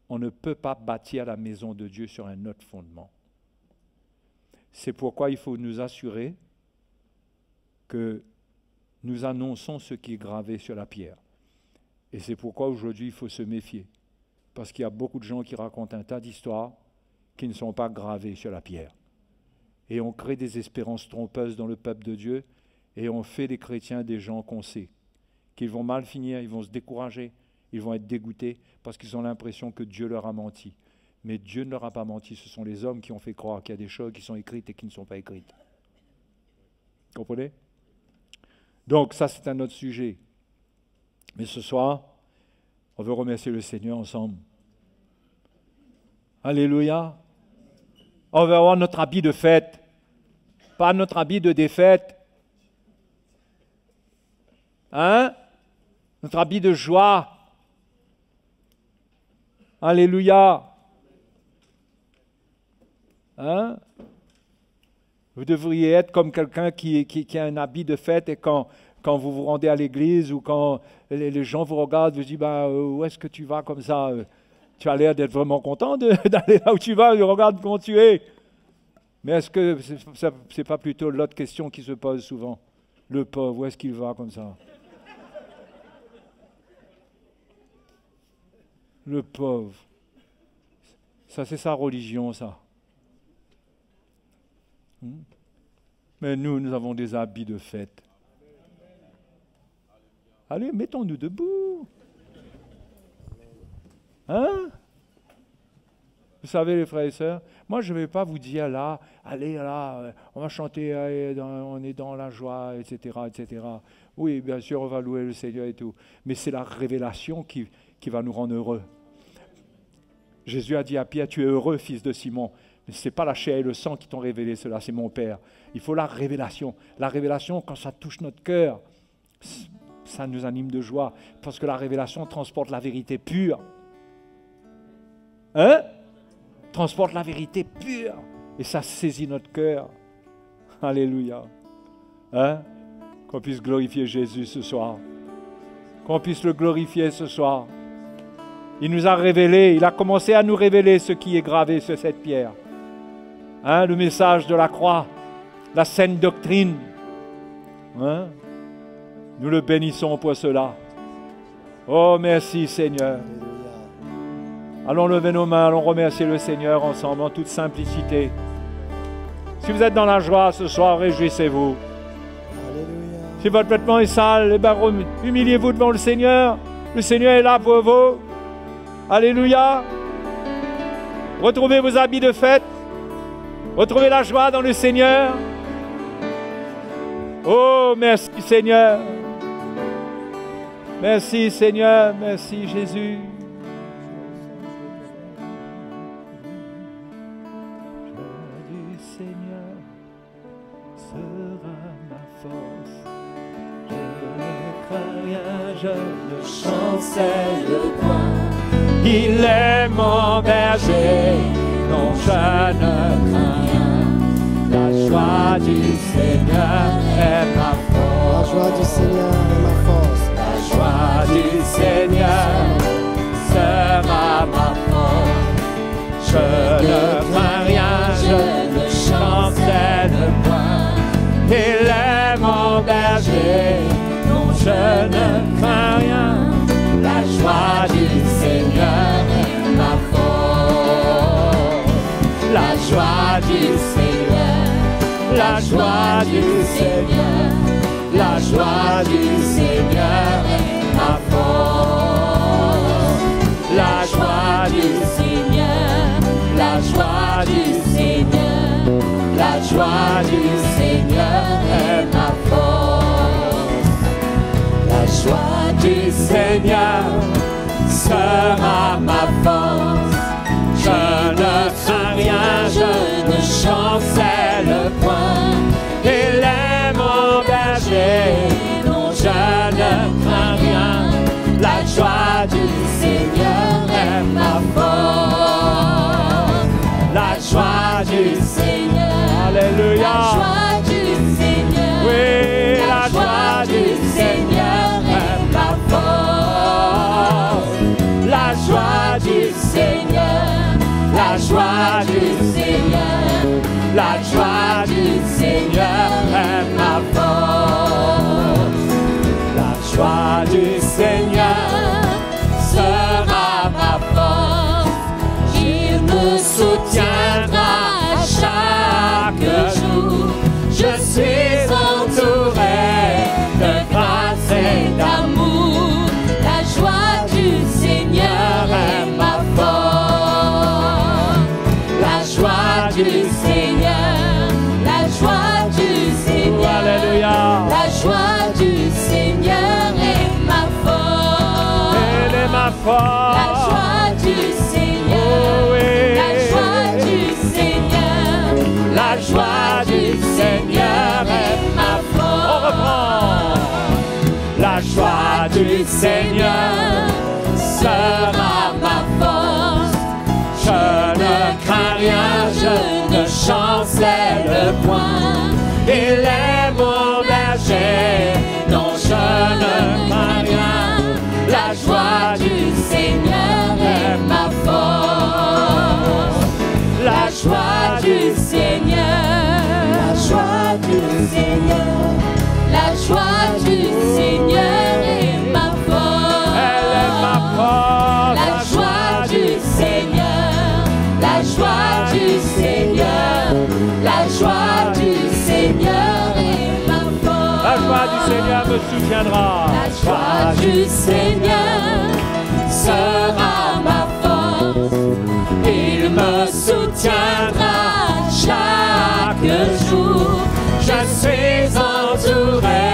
On ne peut pas bâtir la maison de Dieu sur un autre fondement. C'est pourquoi il faut nous assurer que nous annonçons ce qui est gravé sur la pierre. Et c'est pourquoi aujourd'hui il faut se méfier. Parce qu'il y a beaucoup de gens qui racontent un tas d'histoires qui ne sont pas gravées sur la pierre. Et on crée des espérances trompeuses dans le peuple de Dieu et on fait des chrétiens des gens qu'on sait, qu'ils vont mal finir, ils vont se décourager, ils vont être dégoûtés parce qu'ils ont l'impression que Dieu leur a menti. Mais Dieu ne leur a pas menti, ce sont les hommes qui ont fait croire qu'il y a des choses qui sont écrites et qui ne sont pas écrites. Comprenez? Donc ça c'est un autre sujet. Mais ce soir, on veut remercier le Seigneur ensemble. Alléluia. On veut avoir notre habit de fête, pas notre habit de défaite. Hein? Notre habit de joie. Alléluia. Hein? Vous devriez être comme quelqu'un qui a un habit de fête et quand vous vous rendez à l'église ou quand les gens vous regardent, vous disent où est-ce que tu vas comme ça? Tu as l'air d'être vraiment content d'aller là où tu vas, regarde comment tu es. Mais est-ce que ce n'est pas plutôt l'autre question qui se pose souvent? Le pauvre, où est-ce qu'il va comme ça? Le pauvre. Ça, c'est sa religion, ça. Mais nous avons des habits de fête. Allez, mettons-nous debout. Hein? Vous savez, les frères et sœurs, moi, je ne vais pas vous dire là, allez là, on va chanter, on est dans la joie, etc., etc. Oui, bien sûr, on va louer le Seigneur et tout. Mais c'est la révélation qui va nous rendre heureux. Jésus a dit à Pierre, tu es heureux, fils de Simon. Mais ce n'est pas la chair et le sang qui t'ont révélé cela, c'est mon Père. Il faut la révélation. La révélation, quand ça touche notre cœur, ça nous anime de joie. Parce que la révélation transporte la vérité pure. Hein? Transporte la vérité pure. Et ça saisit notre cœur. Alléluia. Hein? Qu'on puisse glorifier Jésus ce soir. Qu'on puisse le glorifier ce soir. Il nous a révélé, il a commencé à nous révéler ce qui est gravé sur cette pierre. Hein, le message de la croix, la saine doctrine. Hein? Nous le bénissons pour cela. Oh, merci Seigneur. Allons lever nos mains, allons remercier le Seigneur ensemble en toute simplicité. Si vous êtes dans la joie ce soir, réjouissez-vous. Si votre vêtement est sale, eh ben, humiliez-vous devant le Seigneur. Le Seigneur est là pour vous. Alléluia. Retrouvez vos habits de fête. Retrouvez la joie dans le Seigneur. Oh, merci Seigneur. Merci Seigneur. Merci Jésus. Le Seigneur sera ma force. Je ne crains rien, je ne chancelle point. Il est mon berger, non je ne crains rien. La joie du Seigneur est ma force. La joie du Seigneur est ma force. La joie du Seigneur sera ma force. Je ne crains rien, je ne chancelle point. Il est mon berger, non je ne crains rien. La joie du Seigneur est ma force. La joie du Seigneur, la joie du Seigneur, la joie du Seigneur est ma force. La joie du Seigneur, la joie du Seigneur, la joie du Seigneur est ma force. La joie du Seigneur sera ma force. Je ne crains rien, je ne chancelle entourés de grâce et d'amour. La joie du Seigneur est ma force. La joie du Seigneur, la joie du Seigneur. Alléluia. La joie du Seigneur est ma force. Elle est ma force. La joie du Seigneur. Oh oui. La joie du Seigneur. La joie du Seigneur est ma force. On reprend. La joie du Seigneur sera ma force. Je ne crains rien, je ne chancelle point. Il est mon berger, non je ne crains rien. La joie du Seigneur est ma force. La joie du Seigneur, la joie du Seigneur, la joie du Seigneur est ma force. Elle est ma force. La joie du Seigneur, la joie du Seigneur, la joie du Seigneur est ma force. La joie du Seigneur me soutiendra. La joie du Seigneur sera ma force. Il me soutiendra chaque jour. Je suis entouré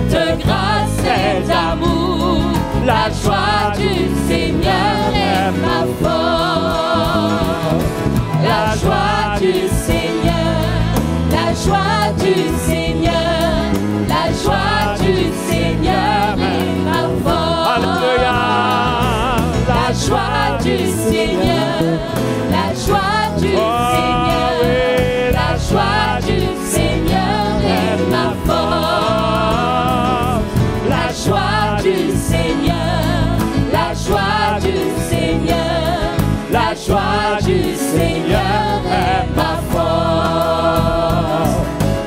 de grâce et d'amour. La joie du Seigneur est ma force. La joie du Seigneur, la joie du Seigneur, la joie du Seigneur est ma force. Alléluia. La joie du Seigneur, la joie du Seigneur, la joie du Seigneur est ma force. La joie du Seigneur, la joie du Seigneur, la joie du Seigneur est ma force.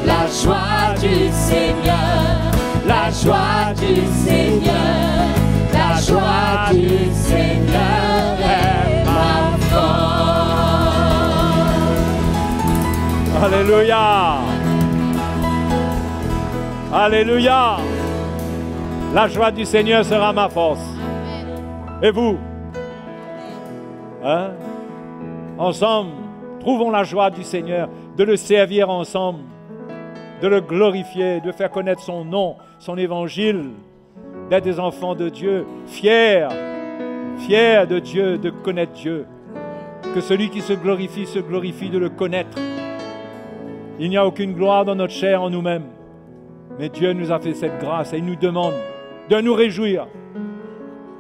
La joie du Seigneur, la joie du Seigneur, la joie du Seigneur est ma force. Alléluia. Alléluia. La joie du Seigneur sera ma force. Et vous? Hein? Ensemble, trouvons la joie du Seigneur, de le servir ensemble, de le glorifier, de faire connaître son nom, son évangile, d'être des enfants de Dieu, fiers de Dieu, de connaître Dieu. Que celui qui se glorifie de le connaître. Il n'y a aucune gloire dans notre chair en nous-mêmes. Mais Dieu nous a fait cette grâce et il nous demande de nous réjouir.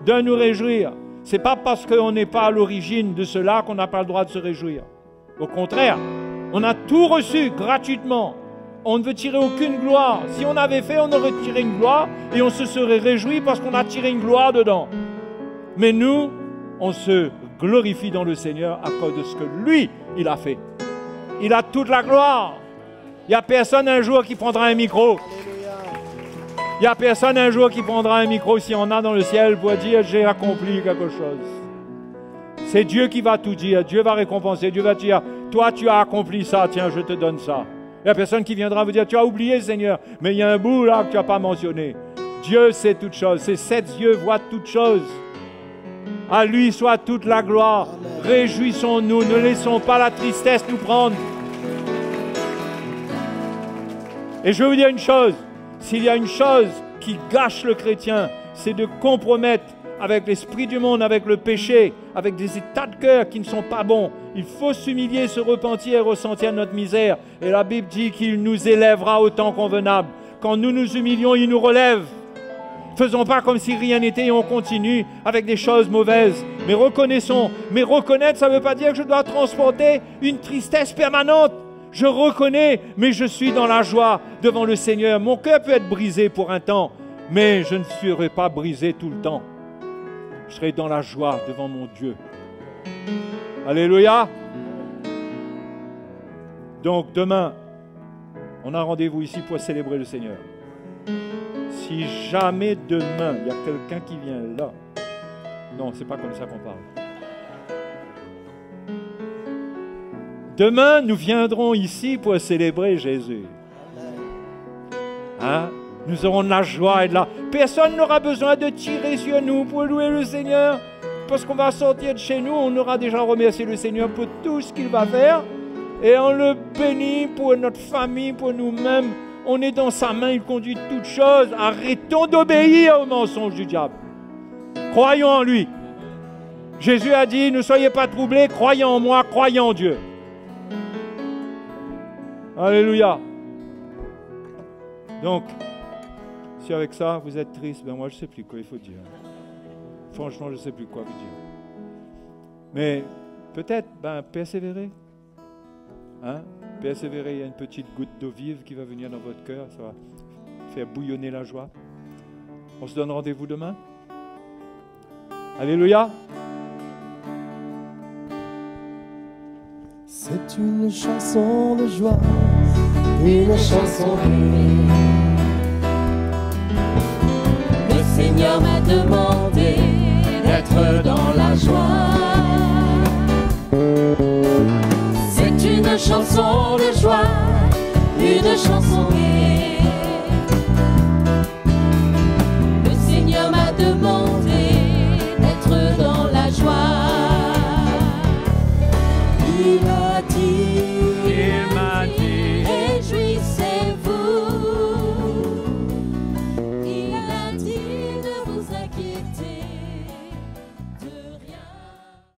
De nous réjouir. Ce n'est pas parce qu'on n'est pas à l'origine de cela qu'on n'a pas le droit de se réjouir. Au contraire, on a tout reçu gratuitement. On ne veut tirer aucune gloire. Si on avait fait, on aurait tiré une gloire et on se serait réjoui parce qu'on a tiré une gloire dedans. Mais nous, on se glorifie dans le Seigneur à cause de ce que lui, il a fait. Il a toute la gloire. Il n'y a personne un jour qui prendra un micro. Il n'y a personne un jour qui prendra un micro si on a dans le ciel pour dire j'ai accompli quelque chose. C'est Dieu qui va tout dire. Dieu va récompenser. Dieu va dire toi tu as accompli ça, tiens je te donne ça. Il n'y a personne qui viendra vous dire tu as oublié Seigneur, mais il y a un bout là que tu n'as pas mentionné. Dieu sait toutes choses. Ses 7 yeux voient toutes choses. À lui soit toute la gloire. Réjouissons-nous, ne laissons pas la tristesse nous prendre. Et je vais vous dire une chose, s'il y a une chose qui gâche le chrétien, c'est de compromettre avec l'esprit du monde, avec le péché, avec des états de cœur qui ne sont pas bons. Il faut s'humilier, se repentir et ressentir notre misère. Et la Bible dit qu'il nous élèvera au temps convenable. Quand nous nous humilions, il nous relève. Faisons pas comme si rien n'était et on continue avec des choses mauvaises. Mais reconnaissons. Mais reconnaître, ça ne veut pas dire que je dois transporter une tristesse permanente. Je reconnais, mais je suis dans la joie devant le Seigneur. Mon cœur peut être brisé pour un temps, mais je ne serai pas brisé tout le temps. Je serai dans la joie devant mon Dieu. Alléluia. Donc demain, on a rendez-vous ici pour célébrer le Seigneur. Si jamais demain, il y a quelqu'un qui vient là, non, c'est pas comme ça qu'on parle. Demain, nous viendrons ici pour célébrer Jésus. Hein? Nous aurons de la joie et de la... Personne n'aura besoin de tirer sur nous pour louer le Seigneur. Parce qu'on va sortir de chez nous, on aura déjà remercié le Seigneur pour tout ce qu'il va faire. Et on le bénit pour notre famille, pour nous-mêmes. On est dans sa main, il conduit toutes choses. Arrêtons d'obéir aux mensonges du diable. Croyons en lui. Jésus a dit, ne soyez pas troublés, croyez en moi, croyez en Dieu. Alléluia. Donc, si avec ça, vous êtes triste, ben moi je ne sais plus quoi il faut dire. Franchement, je ne sais plus quoi vous dire. Mais peut-être, persévérer. Hein? Persévérer, il y a une petite goutte d'eau vive qui va venir dans votre cœur, ça va faire bouillonner la joie. On se donne rendez-vous demain. Alléluia. C'est une chanson de joie, une chanson Le Seigneur m'a demandé d'être dans la joie. C'est une chanson de joie, une chanson gaie. Le Seigneur m'a demandé d'être dans la joie. Il a dit